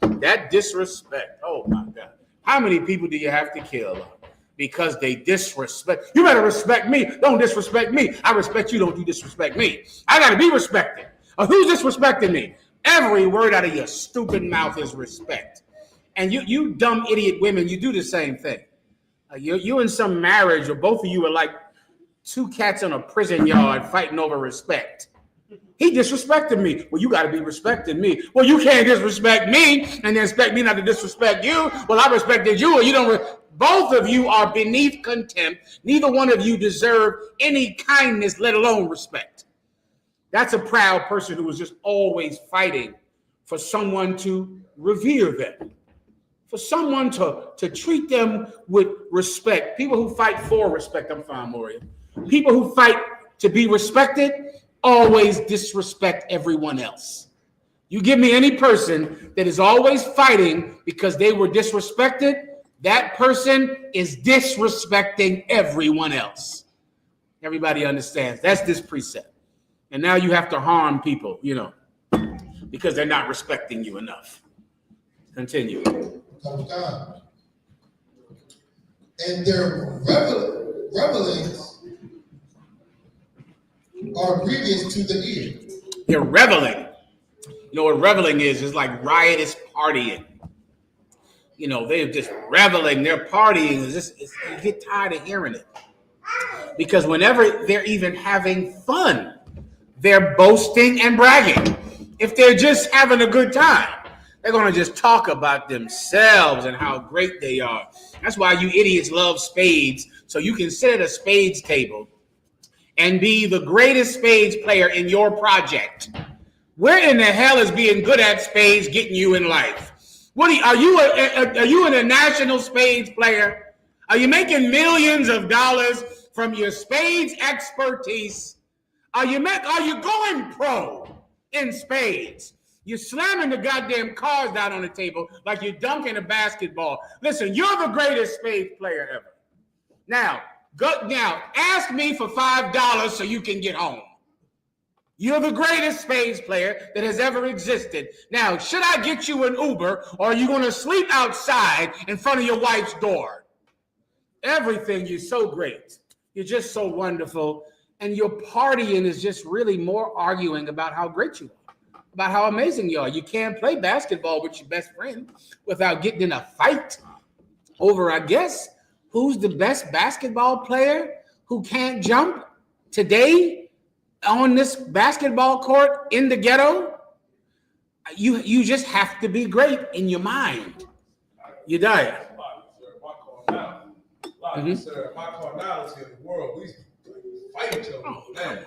That disrespect. Oh my God. How many people do you have to kill because they disrespect? You better respect me. Don't disrespect me. I respect you. Don't you disrespect me. I got to be respected. Who's disrespecting me? Every word out of your stupid mouth is respect. And you dumb idiot women, you do the same thing. You in some marriage, or both of you are like two cats in a prison yard fighting over respect. He disrespected me. Well, you got to be respecting me. Well, you can't disrespect me and then expect me not to disrespect you. Well, I respected you, or you don't. Both of you are beneath contempt. Neither one of you deserve any kindness, let alone respect. That's a proud person who is just always fighting for someone to revere them, for someone to treat them with respect. People who fight for respect, I'm fine, Moria. People who fight to be respected always disrespect everyone else. You give me any person that is always fighting because they were disrespected, that person is disrespecting everyone else. Everybody understands. That's this precept. And now you have to harm people, you know, because they're not respecting you enough. Continue. And their revelings are grievous to the ear. They're reveling. You know what reveling is? It's like riotous partying. You know, they're just reveling. They're partying. You get tired of hearing it. Because whenever they're even having fun, they're boasting and bragging. If they're just having a good time, they're going to just talk about themselves and how great they are. That's why you idiots love spades. So you can sit at a spades table and be the greatest spades player in your project. Where in the hell is being good at spades getting you in life? Are you an international spades player? Are you making millions of dollars from your spades expertise? Are you going pro in spades? You're slamming the goddamn cards down on the table like you're dunking a basketball. Listen, you're the greatest spades player ever. Now, ask me for $5 so you can get home. You're the greatest spades player that has ever existed. Now, should I get you an Uber, or are you going to sleep outside in front of your wife's door? Everything, you're so great. You're just so wonderful. And your partying is just really more arguing about how great you are, about how amazing you are. You can't play basketball with your best friend without getting in a fight over, I guess, who's the best basketball player who can't jump today on this basketball court in the ghetto. You just have to be great in your mind. You die. Sir, my carnality in the world, we fight each other.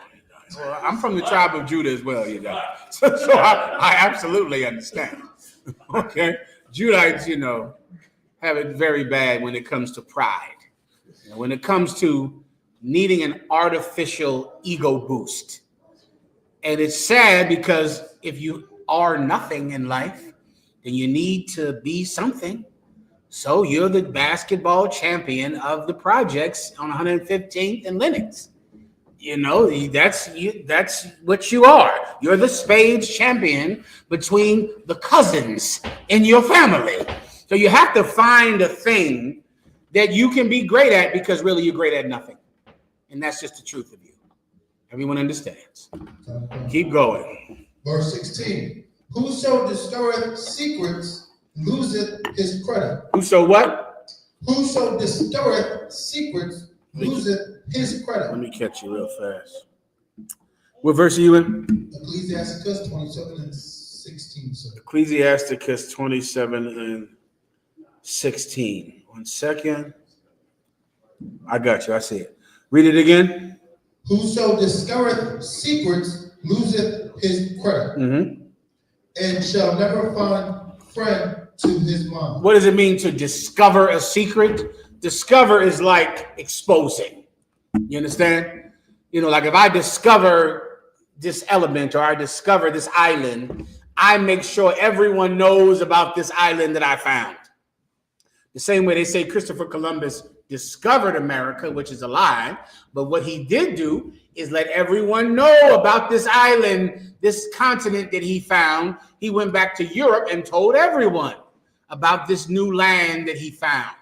Well, I'm from the tribe of Judah as well, you know. So I absolutely understand. Okay, Judites, you know, have it very bad when it comes to pride. And when it comes to needing an artificial ego boost. And it's sad because if you are nothing in life, then you need to be something. So you're the basketball champion of the projects on 115th and Lenox. You know, that's what you are. You're the spades champion between the cousins in your family. So you have to find a thing that you can be great at, because really you're great at nothing. And that's just the truth of you. Everyone understands. Keep going. Verse 16. Whoso destroyeth secrets loseth his credit. Whoso what? Whoso destroyeth secrets loseth his credit. Let me catch you real fast. What verse are you in? Ecclesiasticus 27 and 16. Sir. Ecclesiasticus 27 and 16. 1 second. I got you. I see it. Read it again. Whoso discovereth secrets loseth his credit, and shall never find friend to his mind. What does it mean to discover a secret? Discover is like exposing. You understand? You know, like if I discover this element, or I discover this island, I make sure everyone knows about this island that I found. The same way they say Christopher Columbus discovered America, which is a lie, but what he did do is let everyone know about this island, this continent that he found. He went back to Europe and told everyone about this new land that he found.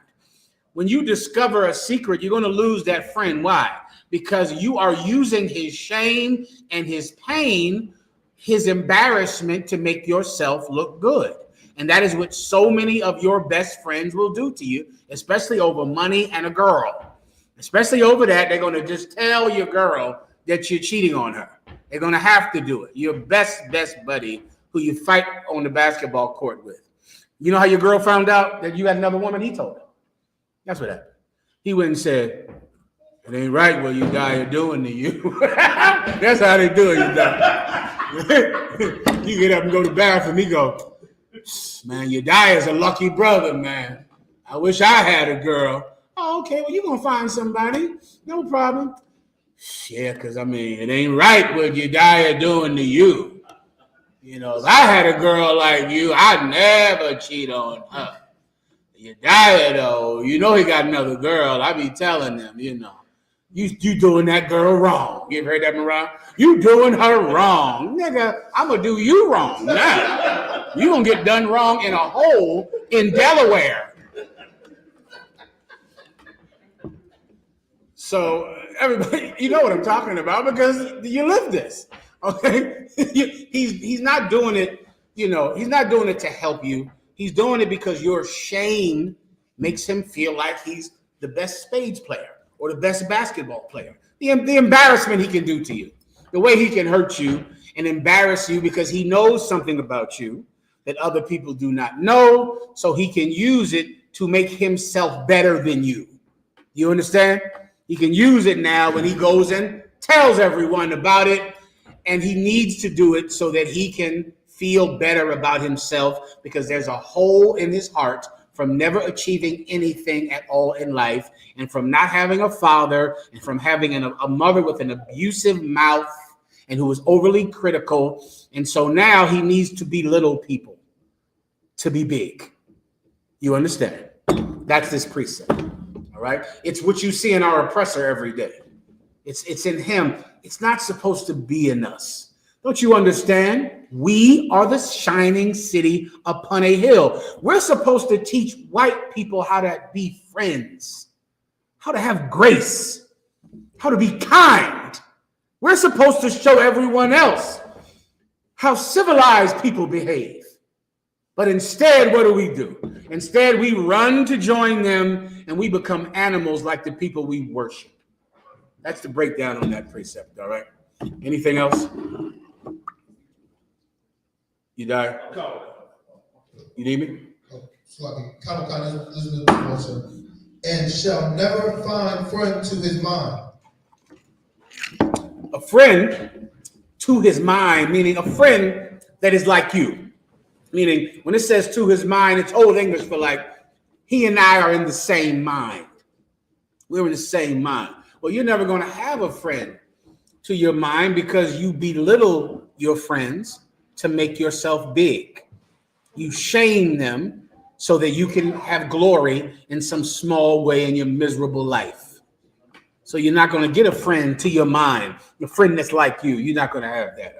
When you discover a secret, you're going to lose that friend. Why? Because you are using his shame and his pain his embarrassment to make yourself look good. And that is what so many of your best friends will do to you, especially over money and a girl. Especially over that, they're going to just tell your girl that you're cheating on her. They're going to have to do it. Your best buddy who you fight on the basketball court with. You know how your girl found out that you had another woman? He told her. That's what happened. He went and said, it ain't right what you guys are doing to you. That's how they do it, you know. You get up and go to the bathroom. He go, man, Yediah's a lucky brother, man. I wish I had a girl. Oh, okay, well, you're going to find somebody. No problem. Yeah, because, I mean, it ain't right what Yediah doing to you. You know, if I had a girl like you, I'd never cheat on her. Yediah, though, you know he got another girl. I be telling them, you know, you doing that girl wrong. You ever heard that, Mariah? You doing her wrong. Nigga, I'm going to do you wrong now. You going to get done wrong in a hole in Delaware. So, everybody, you know what I'm talking about because you live this, okay? He's not doing it, you know, he's not doing it to help you. He's doing it because your shame makes him feel like he's the best spades player or the best basketball player. The embarrassment he can do to you, the way he can hurt you and embarrass you because he knows something about you that other people do not know, so he can use it to make himself better than you. You understand? He can use it now when he goes and tells everyone about it, and he needs to do it so that he can feel better about himself because there's a hole in his heart from never achieving anything at all in life and from not having a father and from having a mother with an abusive mouth and who is overly critical. And so now he needs to belittle people to be big. You understand? That's this precept. All right? It's what you see in our oppressor every day. It's in him. It's not supposed to be in us. Don't you understand? We are the shining city upon a hill. We're supposed to teach white people how to be friends, how to have grace, how to be kind. We're supposed to show everyone else how civilized people behave. But instead, what do? Instead, we run to join them and we become animals like the people we worship. That's the breakdown on that precept, all right? Anything else? You die? You need me? And shall never find friend to his mind. A friend to his mind, meaning a friend that is like you. Meaning, when it says to his mind, it's Old English for like, he and I are in the same mind. We're in the same mind. Well, you're never going to have a friend to your mind because you belittle your friends to make yourself big. You shame them so that you can have glory in some small way in your miserable life. So you're not going to get a friend to your mind, a friend that's like you. You're not going to have that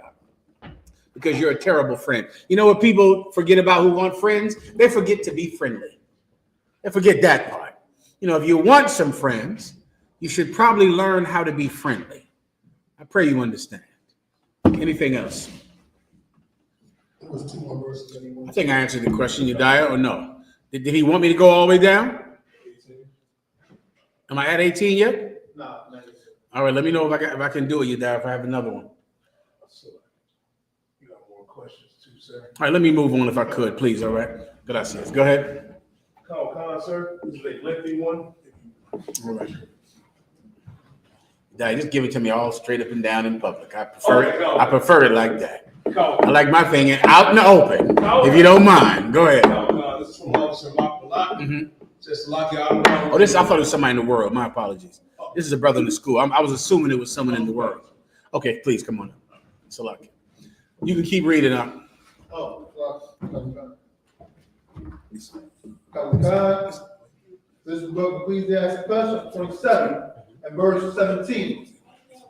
because you're a terrible friend. You know what people forget about who want friends? They forget to be friendly. They forget that part. You know, if you want some friends, you should probably learn how to be friendly. I pray you understand. Anything else? I think I answered the question, Yediah, or no? Did he want me to go all the way down? Am I at 18 yet? No. All right, let me know if I can do it, Yediah, if I have another one. You got more questions too, sir. All right, let me move on if I could, please. All right. Gracias. Go ahead. Call, sir. This is a lengthy one. All right. Yediah, just give it to me all straight up and down in public. I prefer it like that. I like my thing out in the open. If you don't mind, go ahead. This is from Officer Mahayaman. Just lock your eye. Oh, I thought it was somebody in the world. My apologies. This is a brother in the school. I was assuming it was someone in the world. Okay, please come on. Salaki. You can keep reading up. This is the book of Ecclesiastes 27 and verse 17.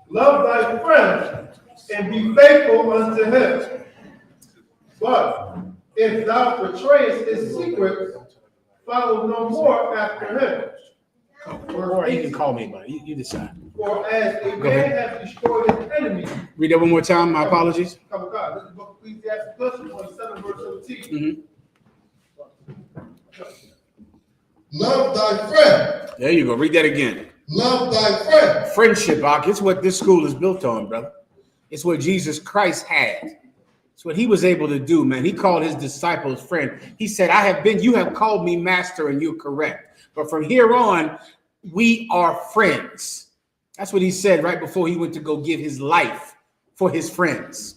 Love thy friend and be faithful unto him. But if thou betrayest his secret, follow no more after him. Or you can call me, but you decide. For as a man hath destroyed his enemy. Read that one more time. My apologies. This Love thy friend. There you go. Read that again. Love thy friend. Friendship, Ak, it's what this school is built on, brother. It's what Jesus Christ had. It's what he was able to do, man. He called his disciples friend. He said, you have called me master, and you're correct. But from here on, we are friends. That's what he said right before he went to go give his life for his friends.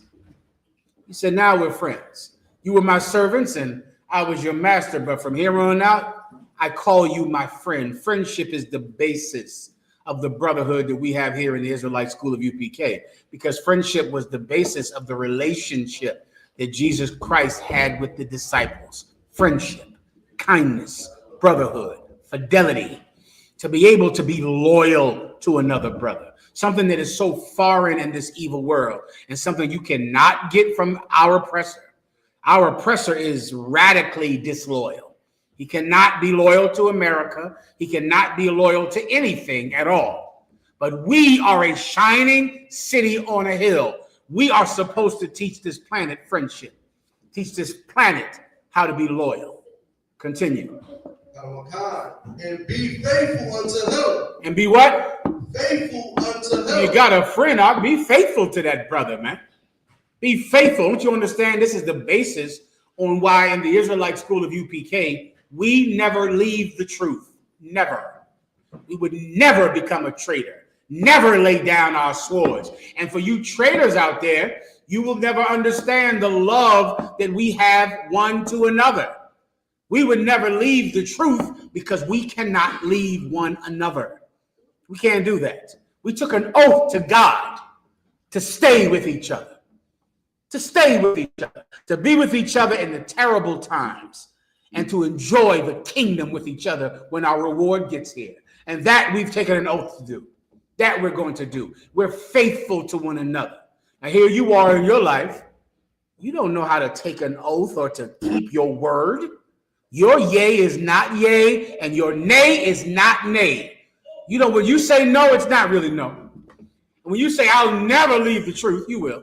He said, now we're friends. You were my servants and I was your master, but from here on out, I call you my friend. Friendship is the basis of the brotherhood that we have here in the Israelite School of UPK, because friendship was the basis of the relationship that Jesus Christ had with the disciples. Friendship, kindness, brotherhood, fidelity, to be able to be loyal to another brother, something that is so foreign in this evil world and something you cannot get from our oppressor. Our oppressor is radically disloyal. He cannot be loyal to America. He cannot be loyal to anything at all. But we are a shining city on a hill. We are supposed to teach this planet friendship, teach this planet how to be loyal. Continue. And be faithful unto him. And be what? Faithful unto him. You got a friend, I'll be faithful to that brother, man. Be faithful. Don't you understand? This is the basis on why in the Israelite School of UPK, we never leave the truth. Never. We would never become a traitor. Never lay down our swords. And for you traitors out there, you will never understand the love that we have one to another. We would never leave the truth because we cannot leave one another. We can't do that. We took an oath to God to stay with each other, to stay with each other, to be with each other in the terrible times, and to enjoy the kingdom with each other when our reward gets here. And that we've taken an oath to do. That we're going to do. We're faithful to one another. Now here you are in your life. You don't know how to take an oath or to keep your word. Your yea is not yea, and your nay is not nay. You know, when you say no, it's not really no. And when you say I'll never leave the truth, you will.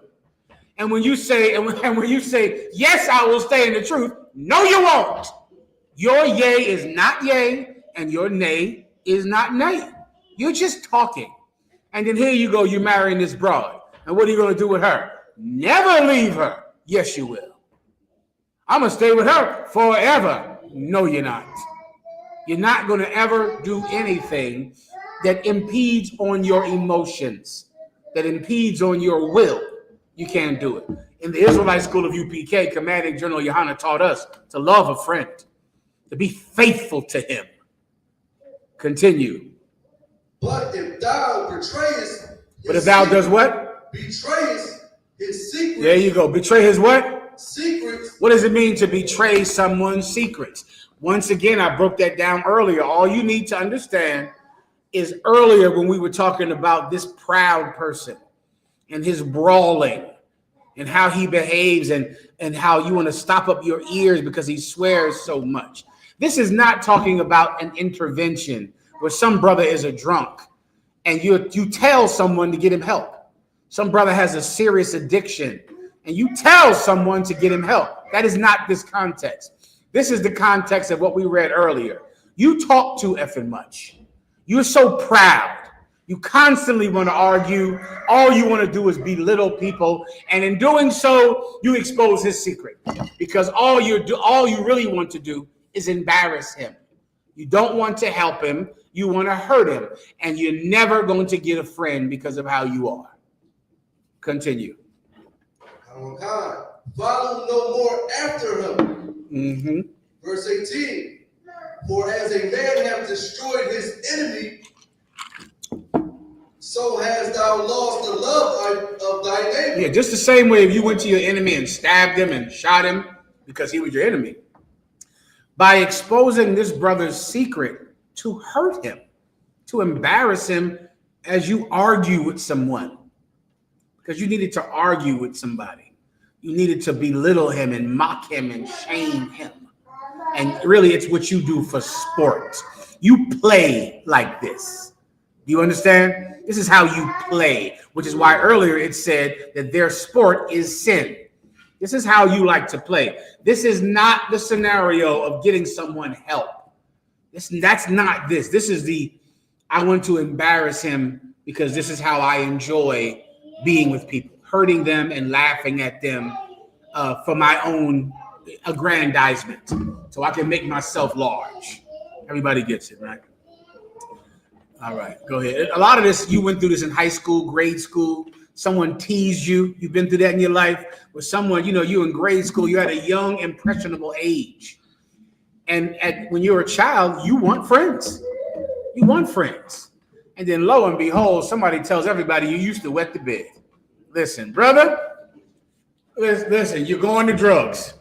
And when you say when you say yes, I will stay in the truth, no, you won't. Your yea is not yea, and your nay is not nay. You're just talking. And then here you go, you're marrying this broad. And what are you going to do with her? Never leave her. Yes, you will. I'm going to stay with her forever. No, you're not. You're not going to ever do anything that impedes on your emotions, that impedes on your will. You can't do it. In the Israelite School of UPK, Commanding General YAHANNA taught us to love a friend, to be faithful to him. Continue. But if thou betrayest, but if thou does what? Betrayest his secrets. There you go. Betray his what? Secrets. What does it mean to betray someone's secrets? Once again, I broke that down earlier. All you need to understand is earlier when we were talking about this proud person and his brawling and how he behaves and how you want to stop up your ears because he swears so much. This is not talking about an intervention where some brother is a drunk and you tell someone to get him help. Some brother has a serious addiction and you tell someone to get him help. That is not this context. This is the context of what we read earlier. You talk too effing much. You're so proud. You constantly want to argue. All you want to do is belittle people. And in doing so, you expose his secret. Because all you really want to do is embarrass him. You don't want to help him. You want to hurt him. And you're never going to get a friend because of how you are. Continue. Follow no more after him. Verse 18. For as a man hath destroyed his enemy, so hast thou lost the love of thy neighbor. Yeah, just the same way if you went to your enemy and stabbed him and shot him because he was your enemy. By exposing this brother's secret to hurt him, to embarrass him as you argue with someone. Because you needed to argue with somebody. You needed to belittle him and mock him and shame him. And really, it's what you do for sport. You play like this. Do you understand? This is how you play, which is why earlier it said that their sport is sin. This is how you like to play. This is not the scenario of getting someone help. That's not this. This is I want to embarrass him because this is how I enjoy being with people, hurting them and laughing at them for my own aggrandizement, so I can make myself large. Everybody gets it, right? All right, go ahead. A lot of this, you went through this in high school, grade school. Someone teased you. You've been through that in your life with someone, you in grade school, you had a young, impressionable age. And when you're a child, you want friends. You want friends. And then lo and behold, somebody tells everybody you used to wet the bed. Listen, brother, listen, you're going to drugs.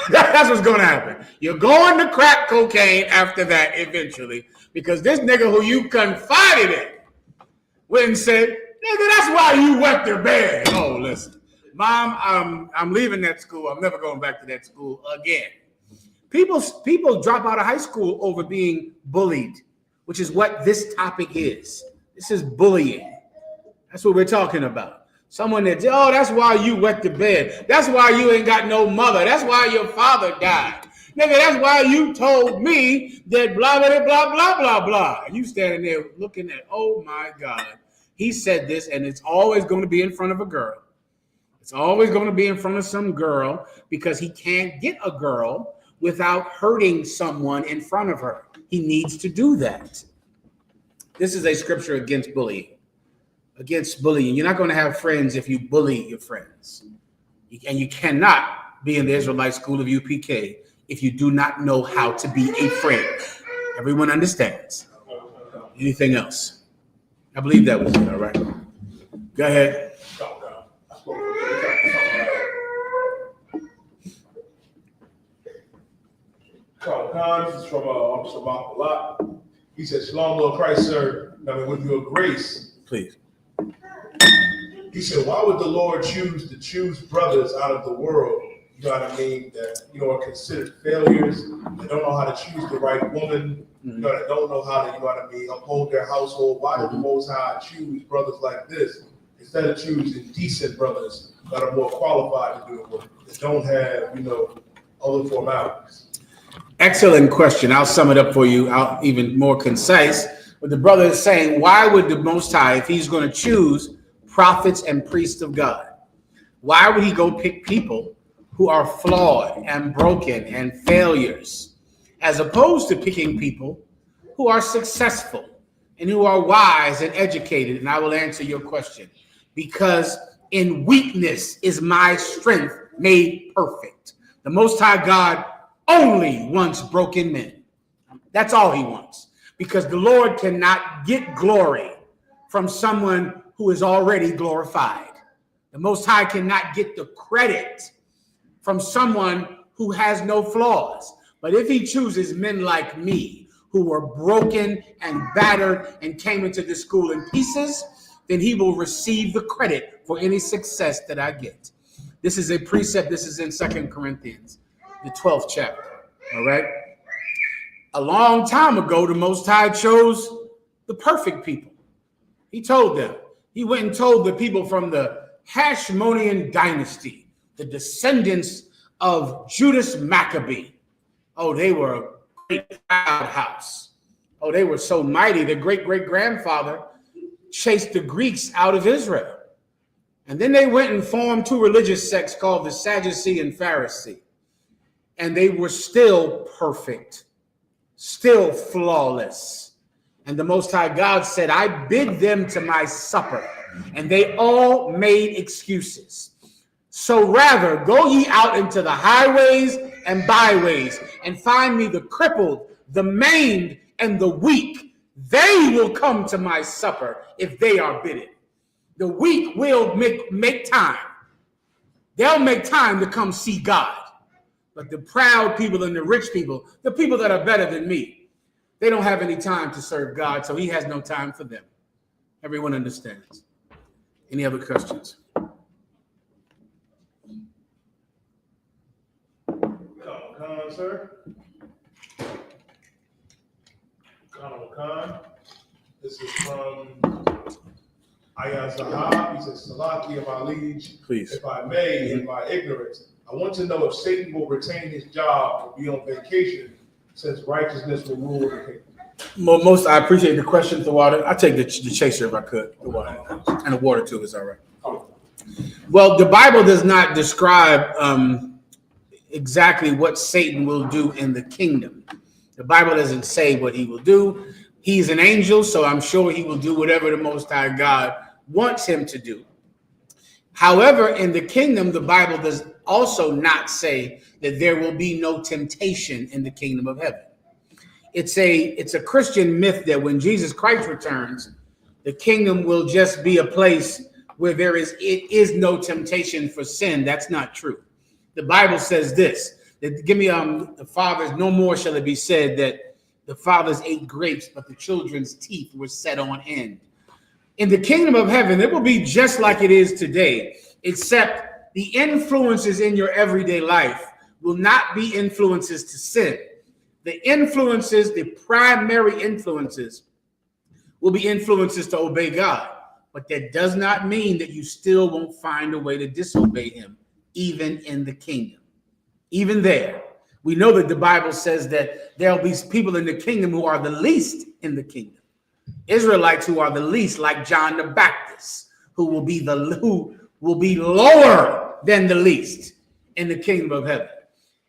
That's what's going to happen. You're going to crack cocaine after that eventually, because this nigga who you confided in went and said, nigga, that's why you wet the bed. Oh, listen, Mom, I'm leaving that school. I'm never going back to that school again. People drop out of high school over being bullied, which is what this topic is. This is bullying. That's what we're talking about. Someone that, oh, that's why you wet the bed. That's why you ain't got no mother. That's why your father died. Nigga, that's why you told me that blah, blah, blah, blah, blah, blah. You standing there looking at, oh my God. He said this, and it's always going to be in front of a girl. It's always going to be in front of some girl, because he can't get a girl without hurting someone in front of her. He needs to do that. This is a scripture against bullying. Against bullying. You're not going to have friends if you bully your friends. And you cannot be in the Israelite school of UPK if you do not know how to be a friend. Everyone understands. Anything else? I believe that was it, all right? Go ahead. This is from Officer Mahayaman. He said, Shalom, Lord Christ, sir. With your grace. Please. He said, why would the Lord choose brothers out of the world, you know what I mean, that, are considered failures, that don't know how to choose the right woman, that don't know how to, you know what I mean, uphold their household? Why did the Most High choose brothers like this instead of choosing decent brothers that are more qualified to do it with, that don't have, other formalities? Excellent question. I'll sum it up for you. I'll even more concise. But the brother is saying, why would the Most High, if he's going to choose prophets and priests of God, why would he go pick people who are flawed and broken and failures, as opposed to picking people who are successful and who are wise and educated? And I will answer your question. Because in weakness is my strength made perfect. The Most High God only wants broken men. That's all he wants. Because the Lord cannot get glory from someone who is already glorified. The Most High cannot get the credit from someone who has no flaws. But if he chooses men like me, who were broken and battered and came into this school in pieces, then he will receive the credit for any success that I get. This is a precept. This is in 2 Corinthians, the 12th chapter. All right. A long time ago, the Most High chose the perfect people. He told them. He went and told the people from the Hashmonean dynasty, the descendants of Judas Maccabee. Oh, they were a great proud house. Oh, they were so mighty. Their great-great-grandfather chased the Greeks out of Israel. And then they went and formed two religious sects called the Sadducee and Pharisee. And they were still perfect, still flawless. And the Most High God said, I bid them to my supper, and they all made excuses. So rather, go ye out into the highways and byways, and find me the crippled, the maimed, and the weak. They will come to my supper if they are bidden. The weak will make time. They'll make time to come see God. But the proud people and the rich people, the people that are better than me, they don't have any time to serve God, so he has no time for them. Everyone understands. Any other questions? Khan, sir. Khan. This is from Ayazahab, he says, Salaki, my liege, Please. if I may, in my ignorance, I want to know if Satan will retain his job or be on vacation since righteousness will rule the kingdom. Most, I appreciate the question, the water. I'll take the chaser if I could. The water. And the water too is all right. Well, the Bible does not describe exactly what Satan will do in the kingdom. The Bible doesn't say what he will do. He's an angel, so I'm sure he will do whatever the Most High God wants him to do. However, in the kingdom, the Bible does also not say that there will be no temptation in the kingdom of heaven. It's a Christian myth that when Jesus Christ returns, the kingdom will just be a place where it is no temptation for sin. That's not true. The Bible says this, that the fathers, no more shall it be said that the fathers ate grapes, but the children's teeth were set on end. In the kingdom of heaven, it will be just like it is today, except the influences in your everyday life will not be influences to sin. The influences, the primary influences, will be influences to obey God. But that does not mean that you still won't find a way to disobey him, even in the kingdom. Even there, we know that the Bible says that there'll be people in the kingdom who are the least in the kingdom. Israelites who are the least, like John the Baptist, who will be lower than the least in the kingdom of heaven.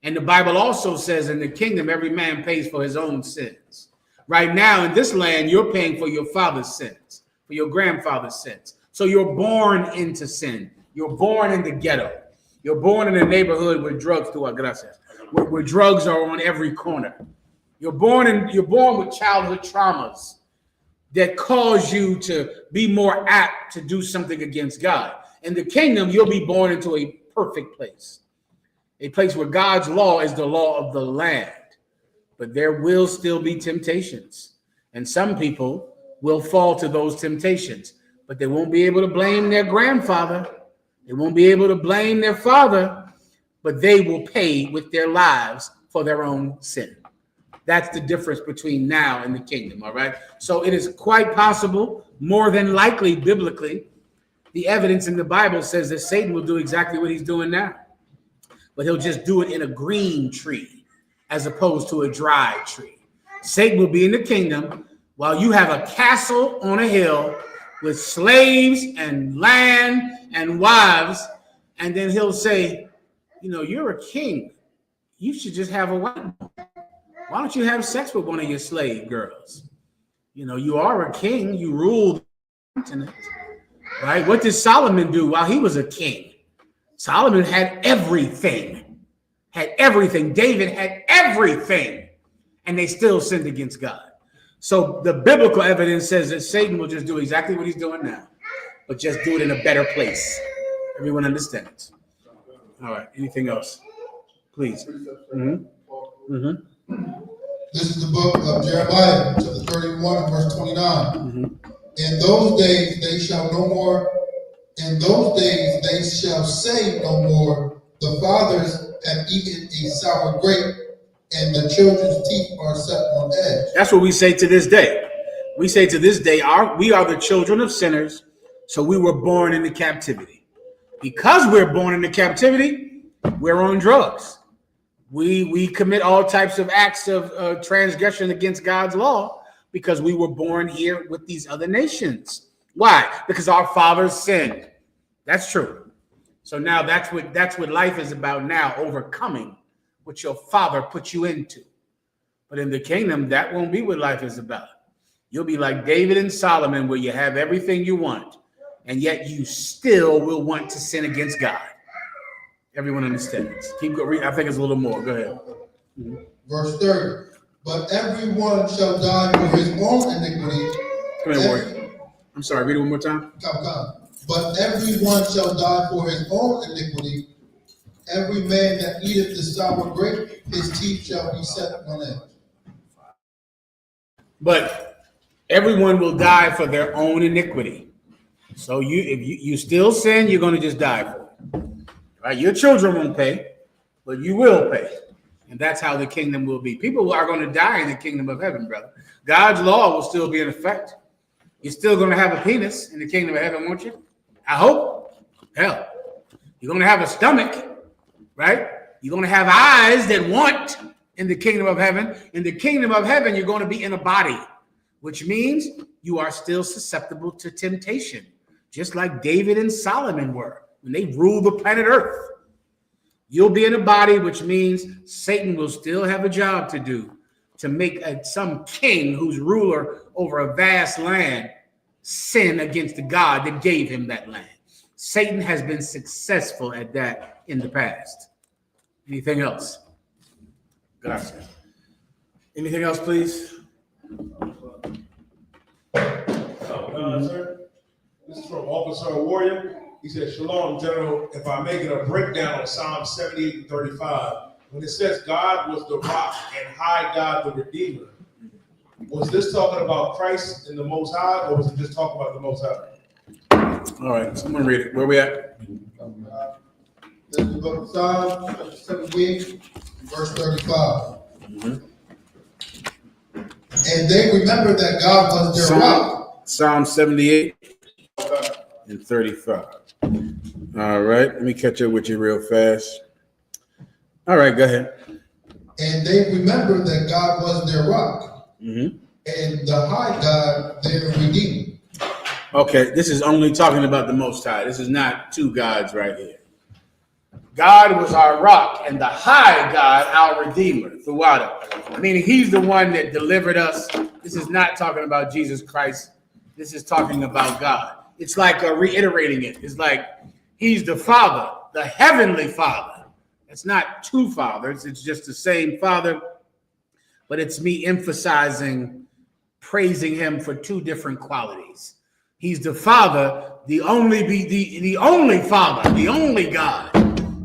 And the Bible also says in the kingdom, every man pays for his own sins. Right now in this land, you're paying for your father's sins, for your grandfather's sins. So you're born into sin. You're born in the ghetto. You're born in a neighborhood where drugs where drugs are on every corner. You're born with childhood traumas that cause you to be more apt to do something against God. In the kingdom, you'll be born into a perfect place. A place where God's law is the law of the land. But there will still be temptations. And some people will fall to those temptations. But they won't be able to blame their grandfather. They won't be able to blame their father. But they will pay with their lives for their own sin. That's the difference between now and the kingdom, all right? So it is quite possible, more than likely biblically, the evidence in the Bible says that Satan will do exactly what he's doing now. But he'll just do it in a green tree as opposed to a dry tree. Satan will be in the kingdom while you have a castle on a hill with slaves and land and wives. And then he'll say, you know, you're a king. You should just have a wife. Why don't you have sex with one of your slave girls? You know, you are a king. You rule the continent, right? What did Solomon do while he was a king? Solomon had everything. David had everything. And they still sinned against God. So the biblical evidence says that Satan will just do exactly what he's doing now, but just do it in a better place. Everyone understands. All right. Anything else? Please. This is the book of Jeremiah, chapter 31, verse 29. In those days they shall say no more, the fathers have eaten a sour grape, and the children's teeth are set on edge. That's what we say to this day. We say to this day, we are the children of sinners, so we were born into captivity. Because we're born into captivity, we're on drugs. We commit all types of acts of transgression against God's law because we were born here with these other nations. Why? Because our fathers sinned. That's true. So now that's what life is about now, overcoming what your father put you into. But in the kingdom, that won't be what life is about. You'll be like David and Solomon, where you have everything you want, and yet you still will want to sin against God. Everyone understands. Keep going. I think it's a little more. Go ahead. Verse 30. But everyone shall die for his own iniquity. Come here, Warrior. I'm sorry. Read it one more time. Come. But everyone shall die for his own iniquity. Every man that eateth the sour grape, his teeth shall be set on edge. But everyone will die for their own iniquity. So if you still sin, you're going to just die for it. Right? Your children won't pay, but you will pay. And that's how the kingdom will be. People are going to die in the kingdom of heaven, brother. God's law will still be in effect. You're still going to have a penis in the kingdom of heaven, won't you? I hope. Hell, you're going to have a stomach, right? You're going to have eyes that want in the kingdom of heaven. In the kingdom of heaven, you're going to be in a body, which means you are still susceptible to temptation, just like David and Solomon were when they ruled the planet Earth. You'll be in a body, which means Satan will still have a job to do to make some king who's ruler over a vast land sin against the God that gave him that land. Satan has been successful at that in the past. Anything else? Gotcha. Anything else, please? Sir, this is from Officer Warrior. He said, Shalom, General. If I make it a breakdown of Psalm 78 and 35, when it says God was the rock and high God the Redeemer, was this talking about Christ and the Most High, or was it just talking about the Most High? All right, someone read it. Where we at? This is the book of Psalms, chapter 78, Verse 35. And they remembered that God was their rock. Psalm 78 and 35. All right, let me catch up with you real fast. All right, go ahead. And they remembered that God was their rock. And the high God their redeemer. Okay, this is only talking about the Most High. This is not two gods right here. God was our rock and the high God our redeemer. Throughout, meaning he's the one that delivered us. This is not talking about Jesus Christ. This is talking about God. It's like reiterating it. It's like he's the Father, the heavenly Father. It's not two fathers. It's just the same Father, but it's me emphasizing, praising him for two different qualities. He's the Father, the only Father, the only God.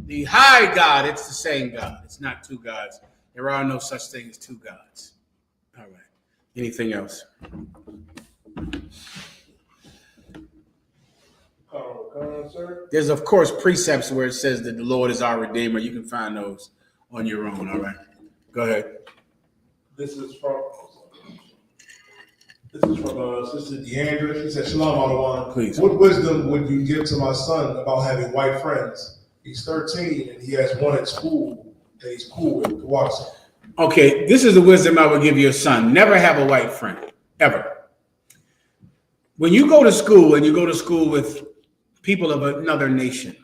The high God, it's the same God. It's not two gods. There are no such thing as two gods. All right. Anything else? Sir? There's, of course, precepts where it says that the Lord is our Redeemer. You can find those on your own. All right. Go ahead. This is from Sister Deandra. She said, Shalom, Adawan. Please. What wisdom would you give to my son about having white friends? He's 13 and he has one at school that he's cool with. Watch it. Okay, this is the wisdom I would give your son. Never have a white friend, ever. When you go to school and you go to school with people of another nation,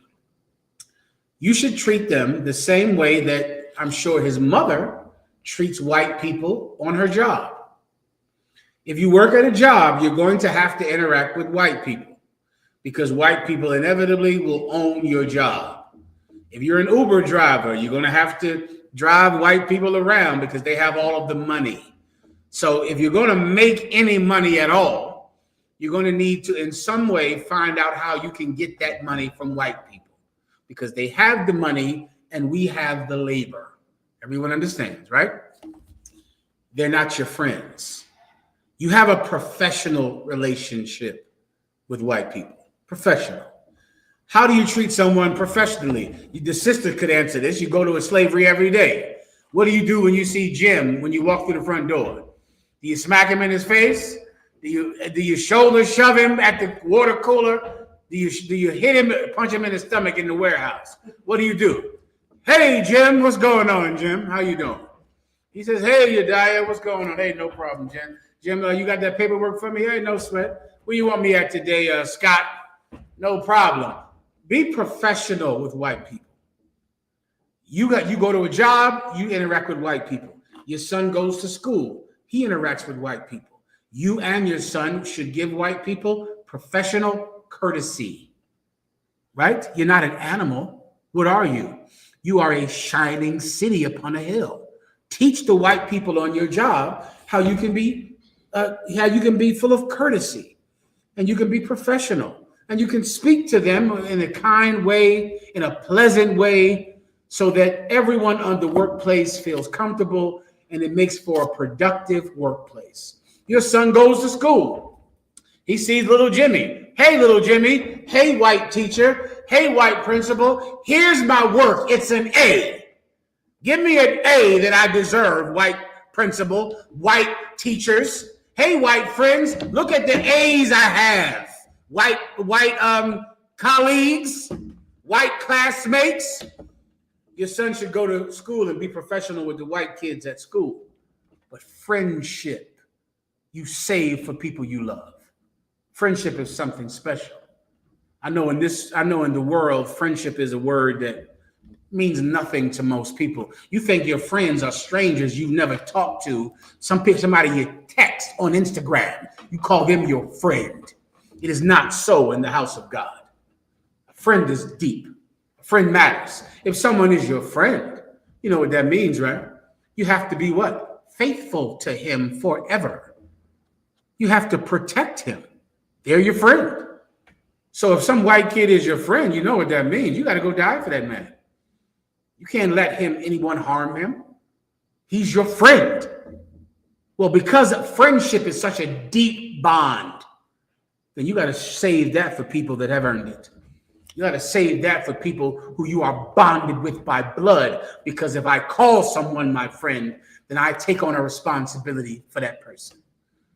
you should treat them the same way that I'm sure his mother treats white people on her job. If you work at a job, you're going to have to interact with white people because white people inevitably will own your job. If you're an Uber driver, you're going to have to drive white people around because they have all of the money. So if you're going to make any money at all, you're going to need to in some way find out how you can get that money from white people because they have the money and we have the labor. Everyone understands, right? They're not your friends. You have a professional relationship with white people. Professional. How do you treat someone professionally? The sister could answer this. You go to a slavery every day. What do you do when you see Jim when you walk through the front door? Do you smack him in his face? Do you shoulder shove him at the water cooler? Do you hit him, punch him in the stomach in the warehouse? What do you do? Hey, Jim, what's going on, Jim? How you doing? He says, hey, Yediah, what's going on? Hey, no problem, Jim. Jim, you got that paperwork for me? Hey, no sweat. Where you want me at today, Scott? No problem. Be professional with white people. You go to a job, you interact with white people. Your son goes to school, he interacts with white people. You and your son should give white people professional courtesy, right? You're not an animal. What are you? You are a shining city upon a hill. Teach the white people on your job how you can be full of courtesy and you can be professional. And you can speak to them in a kind way, in a pleasant way, so that everyone on the workplace feels comfortable and it makes for a productive workplace. Your son goes to school. He sees little Jimmy. Hey, little Jimmy. Hey, white teacher. Hey, white principal. Here's my work. It's an A. Give me an A that I deserve, white principal, white teachers. Hey, white friends, look at the A's I have. White colleagues, white classmates. Your son should go to school and be professional with the white kids at school. But friendship, you save for people you love. Friendship is something special. I know in the world, friendship is a word that means nothing to most people. You think your friends are strangers you've never talked to. Somebody you text on Instagram, you call them your friend. It is not so in the house of God. A friend is deep. A friend matters. If someone is your friend, you know what that means, right? You have to be what? Faithful to him forever. You have to protect him. They're your friend. So if some white kid is your friend, you know what that means. You got to go die for that man. You can't let anyone harm him. He's your friend. Well, because friendship is such a deep bond, then you got to save that for people that have earned it. You got to save that for people who you are bonded with by blood. Because if I call someone my friend, then I take on a responsibility for that person.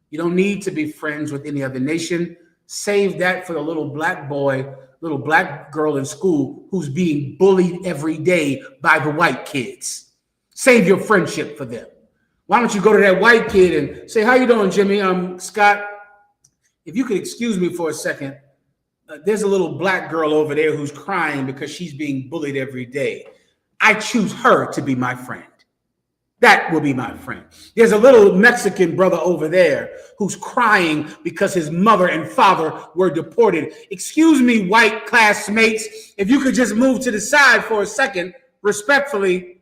You don't need to be friends with any other nation. Save that for the little black boy, little black girl in school who's being bullied every day by the white kids. Save your friendship for them. Why don't you go to that white kid and say, how you doing, Jimmy? Scott, if you could excuse me for a second, there's a little black girl over there who's crying because she's being bullied every day. I choose her to be my friend. That will be my friend. There's a little Mexican brother over there who's crying because his mother and father were deported. Excuse me, white classmates, if you could just move to the side for a second, respectfully,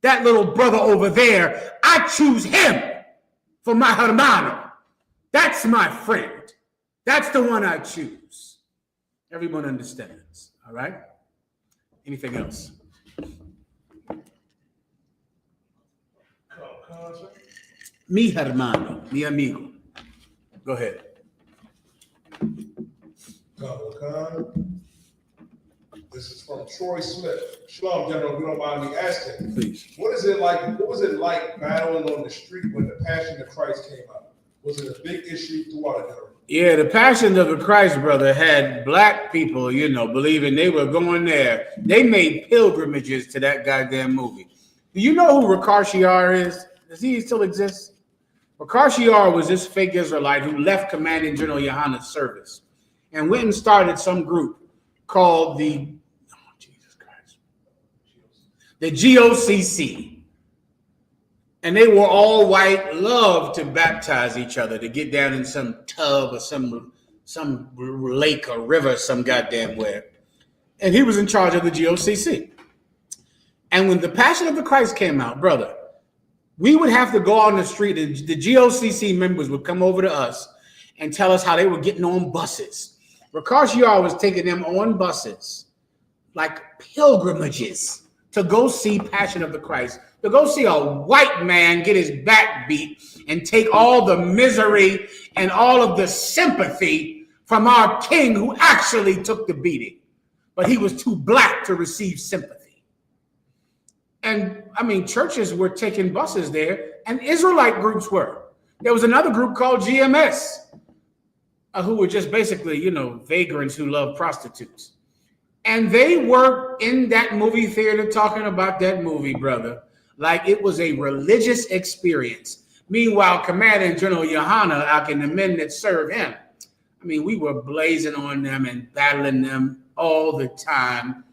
that little brother over there, I choose him for my hermano. That's my friend. That's the one I choose. Everyone understands, all right? Anything else? Mi hermano, mi amigo. Go ahead. This is from Troy Smith. Shalom, General. If you don't mind me asking, Please. what was it like battling on the street when the Passion of Christ came out? Was it a big issue throughout the Yeah, the Passion of the Christ, brother, had black people, believing they were going there. They made pilgrimages to that goddamn movie. Do you know who Ricard is? Does he still exist? Ricard was this fake Israelite who left Commanding General YAHANNA's service and went and started some group called the GOCC. And they were all white, loved to baptize each other, to get down in some tub or some lake or river, some goddamn where. And he was in charge of the GOCC. And when the Passion of the Christ came out, brother, we would have to go on the street and the GOCC members would come over to us and tell us how they were getting on buses. Ricard was taking them on buses, like pilgrimages, to go see Passion of the Christ, to go see a white man get his back beat and take all the misery and all of the sympathy from our king who actually took the beating. But he was too black to receive sympathy. And churches were taking buses there, and Israelite groups were. There was another group called GMS, who were just basically, vagrants who love prostitutes. And they were in that movie theater talking about that movie, brother, like it was a religious experience. Meanwhile, Commanding General YAHANNA and the men that serve him, we were blazing on them and battling them all the time.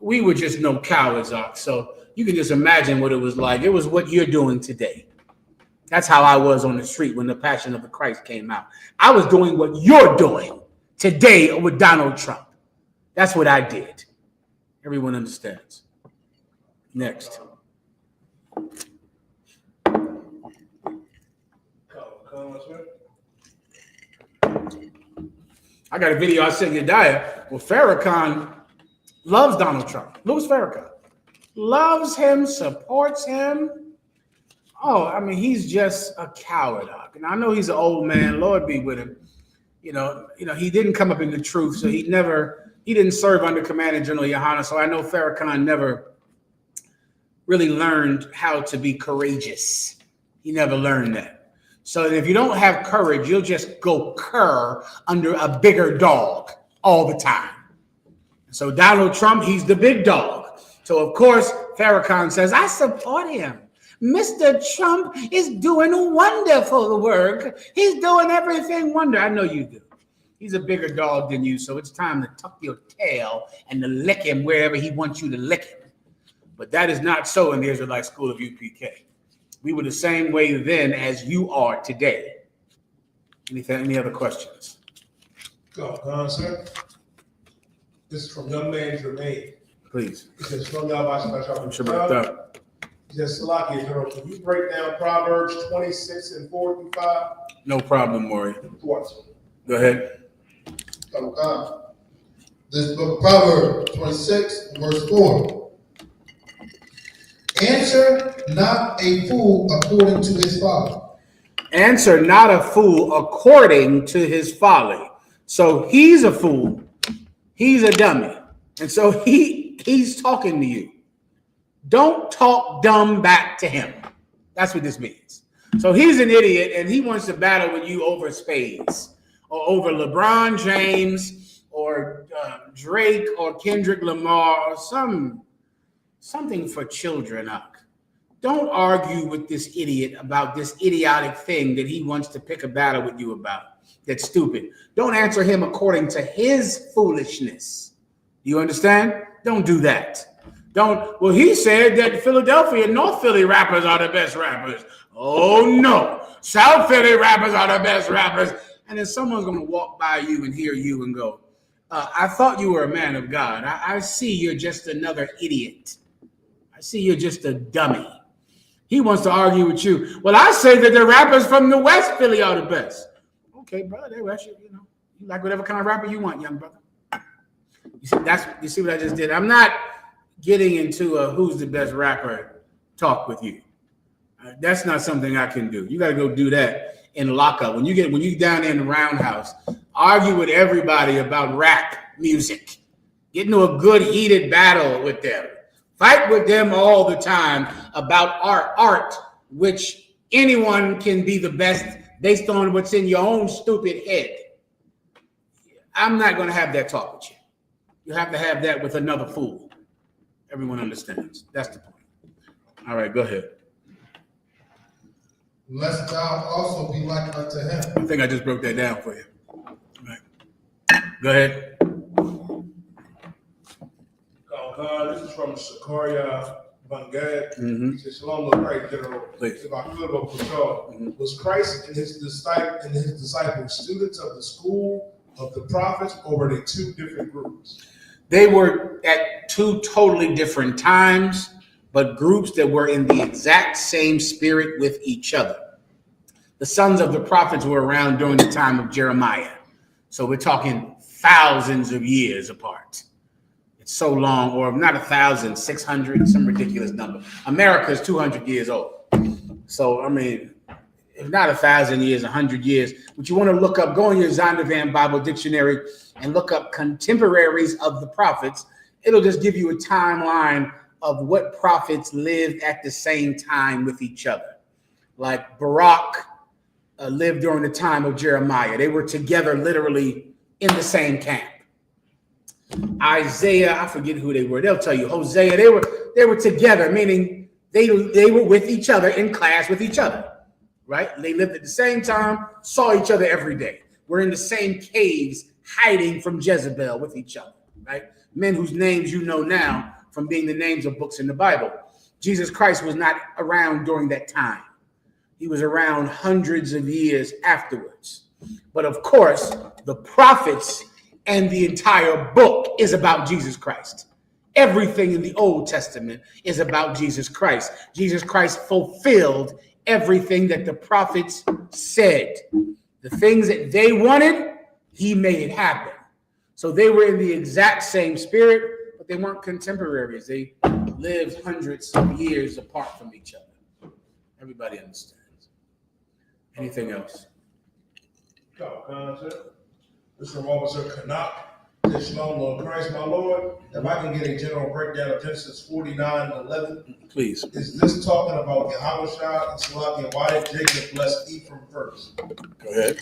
We were just no cowards, so you can just imagine what it was like. It was what you're doing today. That's how I was on the street when the Passion of the Christ came out. I was doing what you're doing today with Donald Trump. That's what I did. Everyone understands. Next. I got a video I sent you, Daya. Well, Farrakhan loves Donald Trump. Louis Farrakhan loves him, supports him. Oh, he's just a coward. And I know he's an old man. Lord be with him. He didn't come up in the truth, so he didn't serve under Commanding General YAHANNA. So I know Farrakhan never really learned how to be courageous. He never learned that. So if you don't have courage, you'll just go cur under a bigger dog all the time. So Donald Trump, he's the big dog. So of course, Farrakhan says, I support him. Mr. Trump is doing wonderful work. He's doing everything wonder. I know you do. He's a bigger dog than you, so it's time to tuck your tail and to lick him wherever he wants you to lick him. But that is not so in the Israelite school of UPK. We were the same way then as you are today. Any other questions? Go on, sir. This is from Young Man Jermaine. Please. He says, from YAHUSHUA. Shabbat. He says, Salakia, General, can you break down Proverbs 26 and 4 through 5? No problem, Maury. What? Go ahead. This book, Proverbs 26, verse 4. Answer not a fool according to his folly. Answer not a fool according to his folly. So he's a fool. He's a dummy. And so he's talking to you. Don't talk dumb back to him. That's what this means. So he's an idiot and he wants to battle with you over spades or over LeBron James or Drake or Kendrick Lamar or something for children. Don't argue with this idiot about this idiotic thing that he wants to pick a battle with you about. That's stupid. Don't answer him according to his foolishness. You understand? Don't do that. Well, he said that Philadelphia and North Philly rappers are the best rappers. Oh, no. South Philly rappers are the best rappers. And then someone's going to walk by you and hear you and go, I thought you were a man of God. I see you're just another idiot. I see you're just a dummy. He wants to argue with you. Well, I say that the rappers from the West Philly are the best. Okay, brother, you like whatever kind of rapper you want, young brother. You see what I just did? I'm not getting into a who's the best rapper talk with you. That's not something I can do. You got to go do that in lockup. When you down there in the roundhouse, argue with everybody about rap music. Get into a good heated battle with them. Fight with them all the time about art, which anyone can be the best based on what's in your own stupid head. I'm not going to have that talk with you. You have to have that with another fool. Everyone understands. That's the point. All right, go ahead. Lest thou also be like unto him. I think I just broke that down for you. All right. Go ahead. This is from SICARII Bangad. Mm-hmm. He says, Shalom, the great General. Please. If I could, was Christ and his disciples students of the school of the prophets, or were they two different groups? They were at two totally different times, but groups that were in the exact same spirit with each other. The sons of the prophets were around during the time of Jeremiah. So we're talking thousands of years apart. It's so long, or not 1,000, 600, some ridiculous number. America is 200 years old. So, I mean, if not 1,000 years, 100 years, what you want to look up, go in your Zondervan Bible Dictionary and look up contemporaries of the prophets. It'll just give you a timeline of what prophets lived at the same time with each other. Like Barak lived during the time of Jeremiah. They were together literally in the same camp. Isaiah, I forget who they were. They'll tell you. Hosea, they were together, meaning they were with each other, in class with each other, right? They lived at the same time, saw each other every day. We're in the same caves, hiding from Jezebel with each other, right? Men whose names you know now from being the names of books in the Bible. Jesus Christ was not around during that time. He was around hundreds of years afterwards. But of course, the prophets and the entire book is about Jesus Christ. Everything in the Old Testament is about Jesus Christ. Jesus Christ fulfilled everything that the prophets said. The things that they wanted, he made it happen. So they were in the exact same spirit, but they weren't contemporaries. They lived hundreds of years apart from each other. Everybody understands. Anything else? This is from Officer Kanak. He The Shalom of Christ, my Lord. If I can get a general breakdown of Genesis 49:11. Please. Is this talking about YAHUSHA and SHALAM? Why did Jacob bless Ephraim first? Go ahead.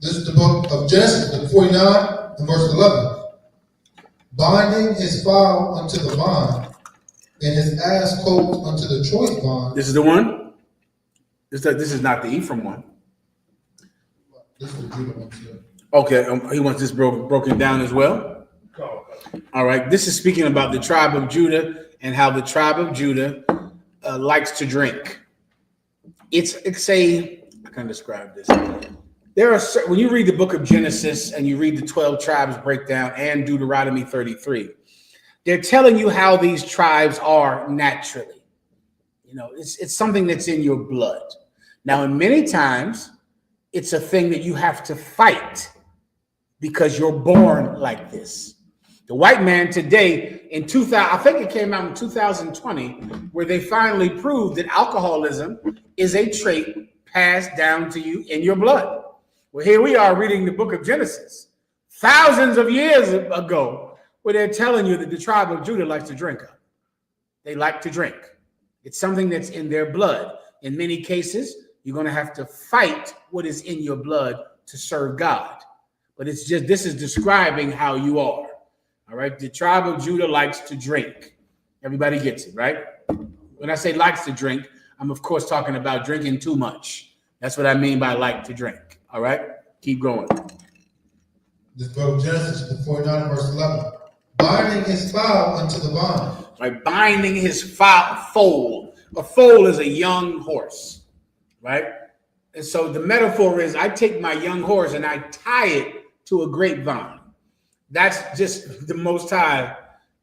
This is the book of Genesis, 49 and verse 11. Binding his fowl unto the vine, and his ass colt unto the choice vine. This is the one? This is not the Ephraim one. This is the Judah one too. Okay, he wants this broken down as well. All right, this is speaking about the tribe of Judah and how the tribe of Judah likes to drink. It's a, I can describe this. There are, when you read the book of Genesis and you read the 12 tribes breakdown and Deuteronomy 33, they're telling you how these tribes are naturally. You know, it's something that's in your blood. Now, and many times, it's a thing that you have to fight because you're born like this. The white man today in 2000, I think it came out in 2020, where they finally proved that alcoholism is a trait passed down to you in your blood. Well, here we are reading the book of Genesis, thousands of years ago, where they're telling you that the tribe of Judah likes to drink. They like to drink. It's something that's in their blood. In many cases, you're going to have to fight what is in your blood to serve God. But it's just, this is describing how you are. All right. The tribe of Judah likes to drink. Everybody gets it, right? When I say likes to drink, I'm of course talking about drinking too much. That's what I mean by like to drink. All right. Keep going. This book of Genesis, 49 verse 11. Binding his fowl unto the vine. Right. Binding his foal. A foal is a young horse. Right. And so the metaphor is I take my young horse and I tie it to a grapevine. That's just the Most High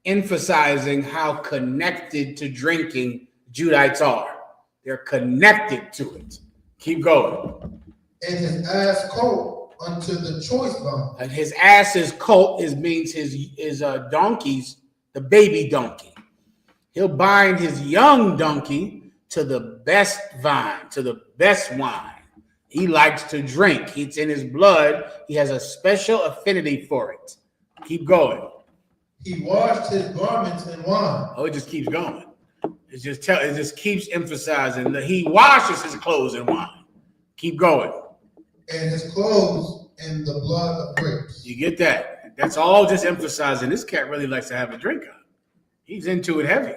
emphasizing how connected to drinking Judites are. They're connected to it. Keep going. And his ass colt unto the choice vine. And his ass's colt means his donkeys, the baby donkey. He'll bind his young donkey to the best vine, to the best wine. He likes to drink. It's in his blood. He has a special affinity for it. Keep going. He washed his garments in wine. Oh, it just keeps going. It just keeps emphasizing that he washes his clothes in wine. Keep going. And his clothes in the blood of grapes. You get that? That's all just emphasizing this cat really likes to have a drink on. He's into it heavy.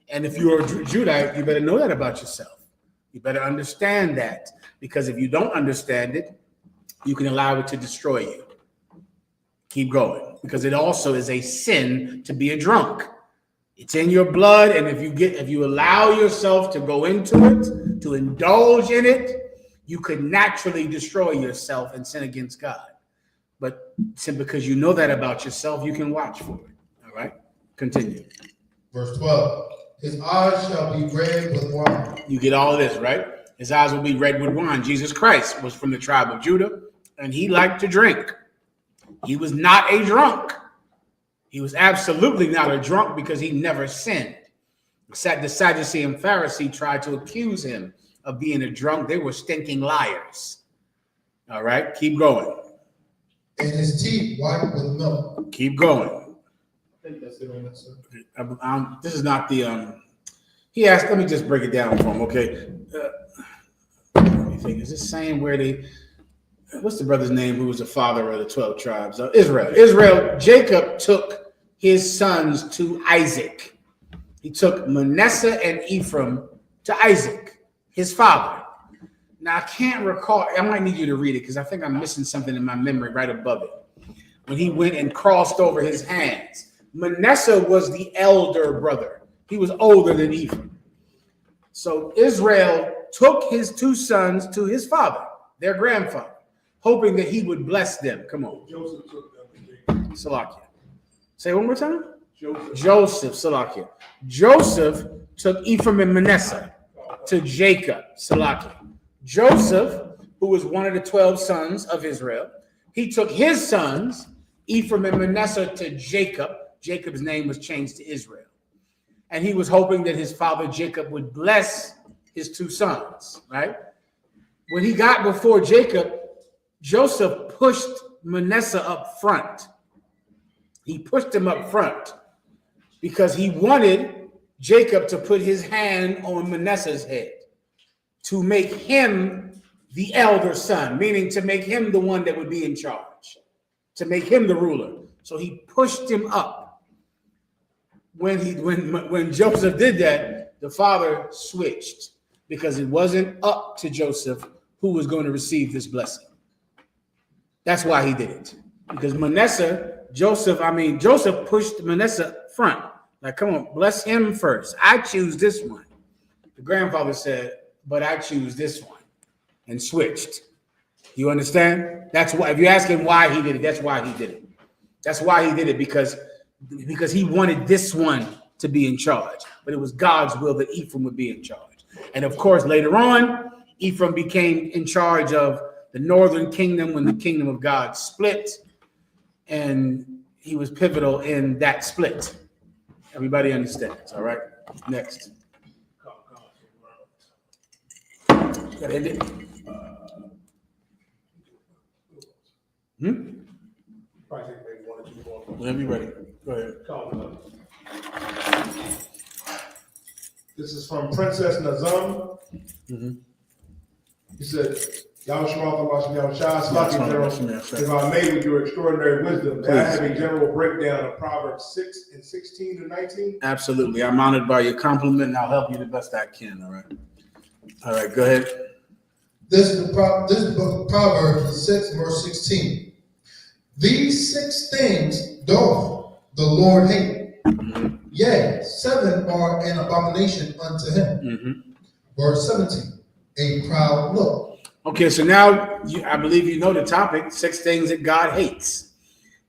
And if you're a Judite, you better know that about yourself. You better understand that. Because if you don't understand it, you can allow it to destroy you. Keep going. Because it also is a sin to be a drunk. It's in your blood. And if you allow yourself to go into it, to indulge in it, you could naturally destroy yourself and sin against God. But because you know that about yourself, you can watch for it. All right? Continue. Verse 12. His eyes shall be red with wine. You get all of this, right? His eyes will be red with wine. Jesus Christ was from the tribe of Judah, and he liked to drink. He was not a drunk. He was absolutely not a drunk because he never sinned. The Sadducee and Pharisee tried to accuse him of being a drunk. They were stinking liars. All right, keep going. And his teeth white with milk. Keep going. I think that's it on that, sir. This is not the he asked, let me just break it down for him, okay? Let me think, is this saying where what's the brother's name who was the father of the 12 tribes? Israel, Jacob took his sons to Isaac. He took Manasseh and Ephraim to Isaac, his father. Now, I can't recall, I might need you to read it because I think I'm missing something in my memory right above it. When he went and crossed over his hands. Manasseh was the elder brother. He was older than Ephraim. So Israel took his two sons to his father, their grandfather, hoping that he would bless them. Come on. Joseph took them to Salakia. Say it one more time. Joseph, Salakia. Joseph took Ephraim and Manasseh to Jacob, Salakia. Joseph, who was one of the 12 sons of Israel, he took his sons, Ephraim and Manasseh, to Jacob. Jacob's name was changed to Israel. And he was hoping that his father Jacob would bless his two sons, right? When he got before Jacob, Joseph pushed Manasseh up front. He pushed him up front because he wanted Jacob to put his hand on Manasseh's head to make him the elder son, meaning to make him the one that would be in charge, to make him the ruler. So he pushed him up. When Joseph did that, the father switched because it wasn't up to Joseph who was going to receive this blessing. That's why he did it. Because Joseph pushed Manasseh front. Like, come on, bless him first. I choose this one. The grandfather said, but I choose this one, and switched. You understand? That's why, if you ask him why he did it, that's why he did it. That's why he did it, because he wanted this one to be in charge. But it was God's will that Ephraim would be in charge. And of course, later on, Ephraim became in charge of the northern kingdom when the kingdom of God split. And he was pivotal in that split. Everybody understands, all right? Next. Gotta end it. Whenever you're ready. Go ahead. This is from Princess Nazam. He said, Yahushua, if I may, with your extraordinary wisdom, may I have a general breakdown of Proverbs 6 and 16 to 19? Absolutely. I'm honored by your compliment, and I'll help you the best I can, all right? All right, go ahead. This book of Proverbs 6, verse 16. These 6 things doth the Lord hate. Yea, 7 are an abomination unto him. Verse 17. A proud look. Okay, so now I believe you know the topic, 6 things that God hates.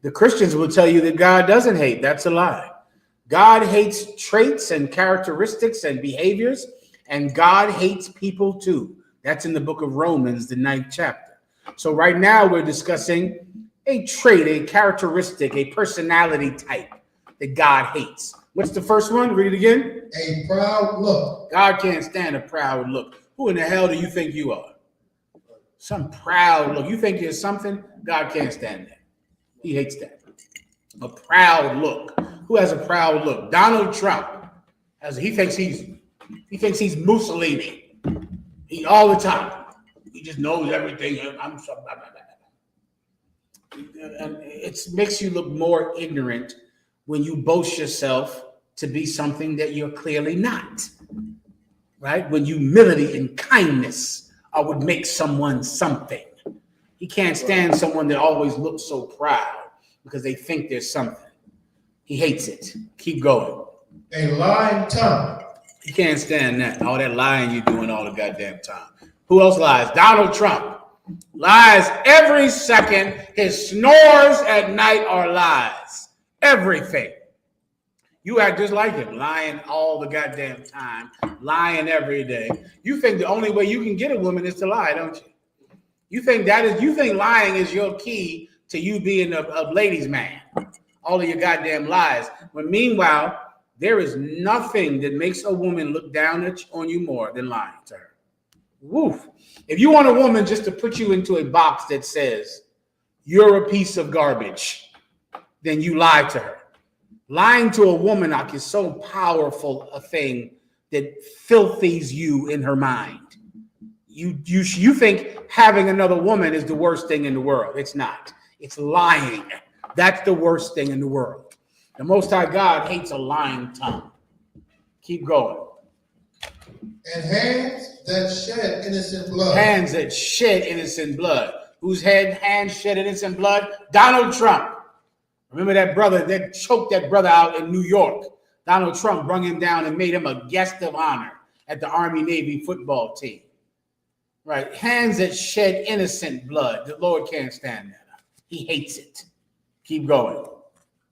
The Christians will tell you that God doesn't hate. That's a lie. God hates traits and characteristics and behaviors, and God hates people too. That's in the book of Romans, the 9th chapter. So right now we're discussing a trait, a characteristic, a personality type that God hates. What's the first one? Read it again. A proud look. God can't stand a proud look. Who in the hell do you think you are? Some proud look. You think you're something? God can't stand that. He hates that. A proud look. Who has a proud look? Donald Trump. He thinks he's Mussolini. He all the time. He just knows everything. I'm so blah, blah, blah, blah. And it makes you look more ignorant when you boast yourself to be something that you're clearly not. Right? When humility and kindness would make someone something. He can't stand someone that always looks so proud because they think there's something. He hates it. Keep going. A lying tongue. He can't stand that. All that lying you're doing all the goddamn time. Who else lies? Donald Trump lies every second. His snores at night are lies. Everything. You act just like him, lying all the goddamn time, lying every day. You think the only way you can get a woman is to lie, don't you? You think lying is your key to you being a ladies' man. All of your goddamn lies. When meanwhile, there is nothing that makes a woman look down on you more than lying to her. Woof. If you want a woman just to put you into a box that says you're a piece of garbage, then you lie to her. Lying to a woman is so powerful a thing that filthies you in her mind. You think having another woman is the worst thing in the world. It's not. It's lying. That's the worst thing in the world. The Most High God hates a lying tongue. Keep going. And hands that shed innocent blood. Hands that shed innocent blood. Whose hands shed innocent blood? Donald Trump. Remember that brother that choked that brother out in New York? Donald Trump brought him down and made him a guest of honor at the Army-Navy football team. Right? Hands that shed innocent blood. The Lord can't stand that. He hates it. Keep going.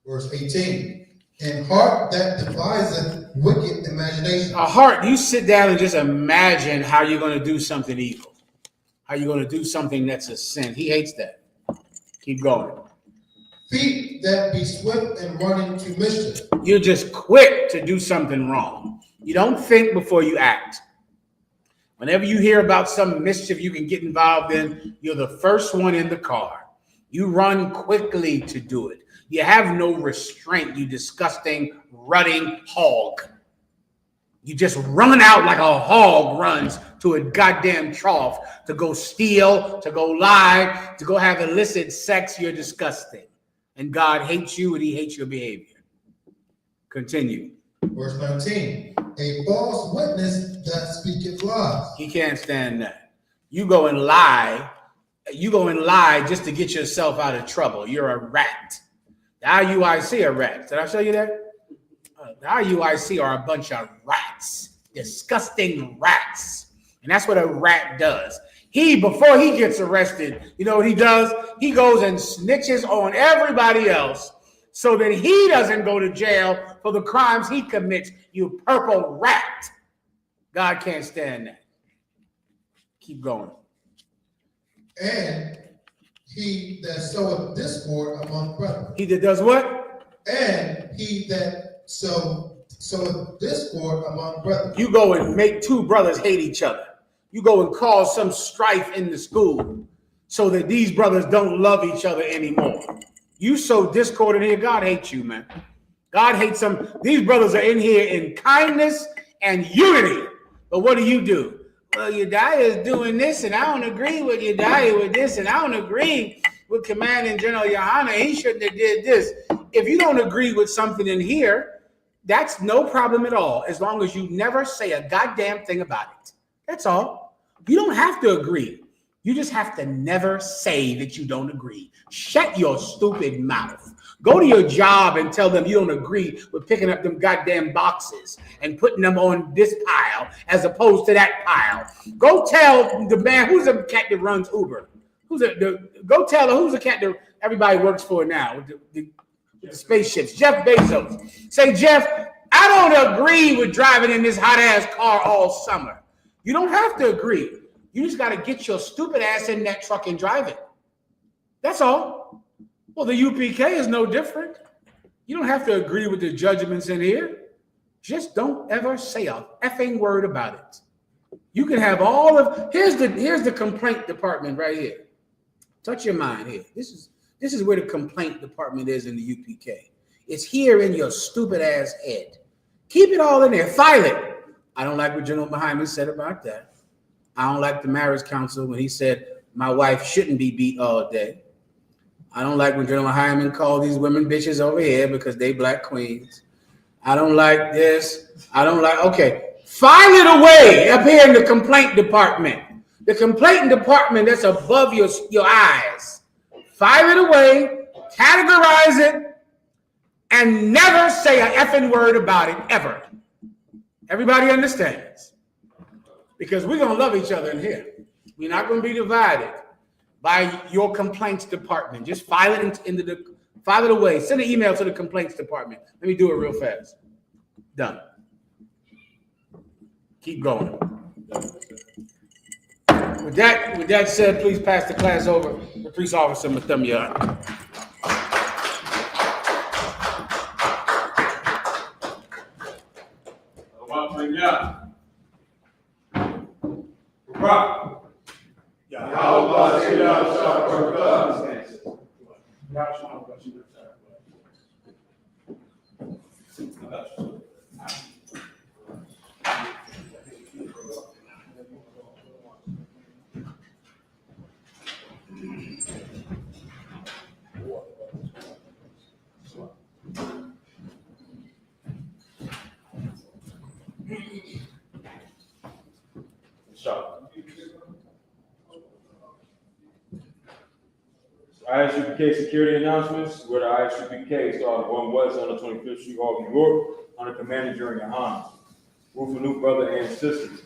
Verse 18. And heart that deviseth wicked imagination. A heart, you sit down and just imagine how you're going to do something evil. How you're going to do something that's a sin. He hates that. Keep going. Feet that be swift and running to mischief. You're just quick to do something wrong. You don't think before you act. Whenever you hear about some mischief you can get involved in, you're the first one in the car. You run quickly to do it. You have no restraint, you disgusting, rutting hog. You just run out like a hog runs to a goddamn trough to go steal, to go lie, to go have illicit sex. You're disgusting. And God hates you and he hates your behavior. Continue. Verse 19. A false witness that speaketh lies. He can't stand that. You go and lie. You go and lie just to get yourself out of trouble. You're a rat. The IUIC are rats. Did I show you that? The IUIC are a bunch of rats. Disgusting rats. And that's what a rat does. Before he gets arrested, you know what he does? He goes and snitches on everybody else so that he doesn't go to jail for the crimes he commits, you purple rat. God can't stand that. Keep going. And he that soweth discord among brethren. He that does what? And he that soweth discord among brethren. You go and make two brothers hate each other. You go and cause some strife in the school so that these brothers don't love each other anymore. You sow discord in here, God hates you, man. God hates them. These brothers are in here in kindness and unity. But what do? Well, Yediah is doing this, and I don't agree with Yediah with this, and I don't agree with Commanding General YAHANNA. He shouldn't have did this. If you don't agree with something in here, that's no problem at all, as long as you never say a goddamn thing about it. That's all. You don't have to agree. You just have to never say that you don't agree. Shut your stupid mouth. Go to your job and tell them you don't agree with picking up them goddamn boxes and putting them on this pile as opposed to that pile. Go tell the man, who's the cat that runs Uber? Go tell her who's the cat that everybody works for now with the spaceships. Jeff Bezos. Say, Jeff, I don't agree with driving in this hot ass car all summer. You don't have to agree. You just got to get your stupid ass in that truck and drive it. That's all. Well, the UPK is no different. You don't have to agree with the judgments in here. Just don't ever say a effing word about it. You can have all of, here's the complaint department right here. Touch your mind here. This is where the complaint department is in the UPK. It's here in your stupid ass head. Keep it all in there. File it. I don't like what General Mahayaman said about that. I don't like the marriage counsel when he said my wife shouldn't be beat all day. I don't like when General Mahayaman called these women bitches over here because they black queens. I don't like this. I don't like, okay. File it away up here in the complaint department. The complaint department that's above your eyes. File it away, categorize it, and never say an effing word about it, ever. Everybody understands. Because we're going to love each other in here. We're not going to be divided by your complaints department. Just file it file it away. Send an email to the complaints department. Let me do it real fast. Done. Keep going. With that said, please pass the class over to Police Officer Mathemia. I.S.U.P.K security announcements. We're the I.S.U.P.K started 1 West on the 25th Street Hall, New York, under Commanding General YAHANNA. Rule for new brother and sisters.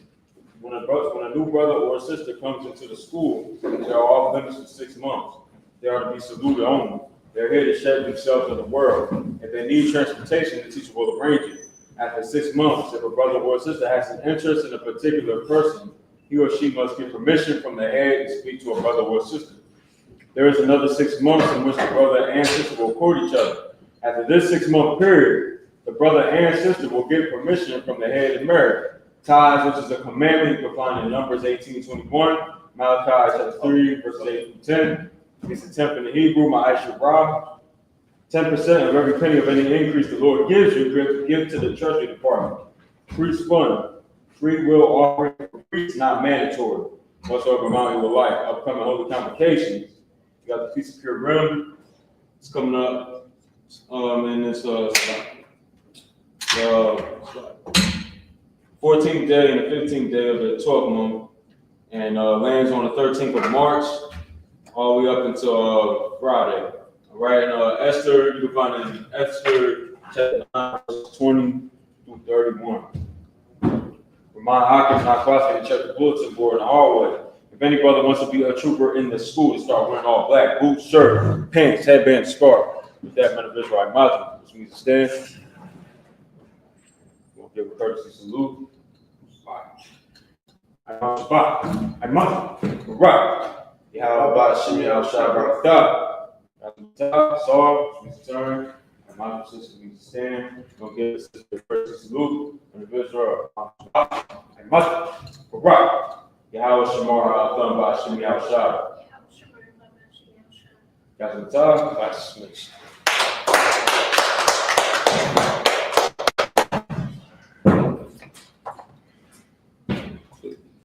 When a new brother or a sister comes into the school, they are off limits for 6 months. They are to be saluted only. They're here to shed themselves in the world. If they need transportation, the teacher will arrange it. After 6 months, if a brother or a sister has an interest in a particular person, he or she must get permission from the head to speak to a brother or a sister. There is another 6 months in which the brother and sister will court each other. After this 6 month period, the brother and sister will get permission from the head and marry. Tithes, which is a commandment, you can find in Numbers 18:21, Malachi chapter 3, verses 8 through 10. It's a tenth in the Hebrew, Ma'asherah. 10% of every penny of any increase the Lord gives you, give to the treasury department. Priest fund, free will offering for priests, not mandatory. Whatsoever amount you would like. Upcoming holy convocations. You got the Feast of Pure Rim. It's coming up. And it's 14th day and the 15th day of the 12th month. And lands on the 13th of March, all the way up until Friday. All right, and Esther, you can find it in Esther chapter 9, verses 20 through 31. Remind occupants not crossing to check the bulletin board in the hallway. If any brother wants to be a trooper in the school, to start wearing all black, boots, shirt, pants, headband, scarf. With that, men of Israelite module, which means to stand. We'll give a courtesy salute. I must. Right. Yahweh, Shimi, Al-Shah, Barakah. Saul, means to turn. My sister means to stand. Don't give the sister a courtesy salute. And the Israel, I must. Right. Yahweh, Shamar, Al-Thumba, Shimi, Al-Shah. Guys,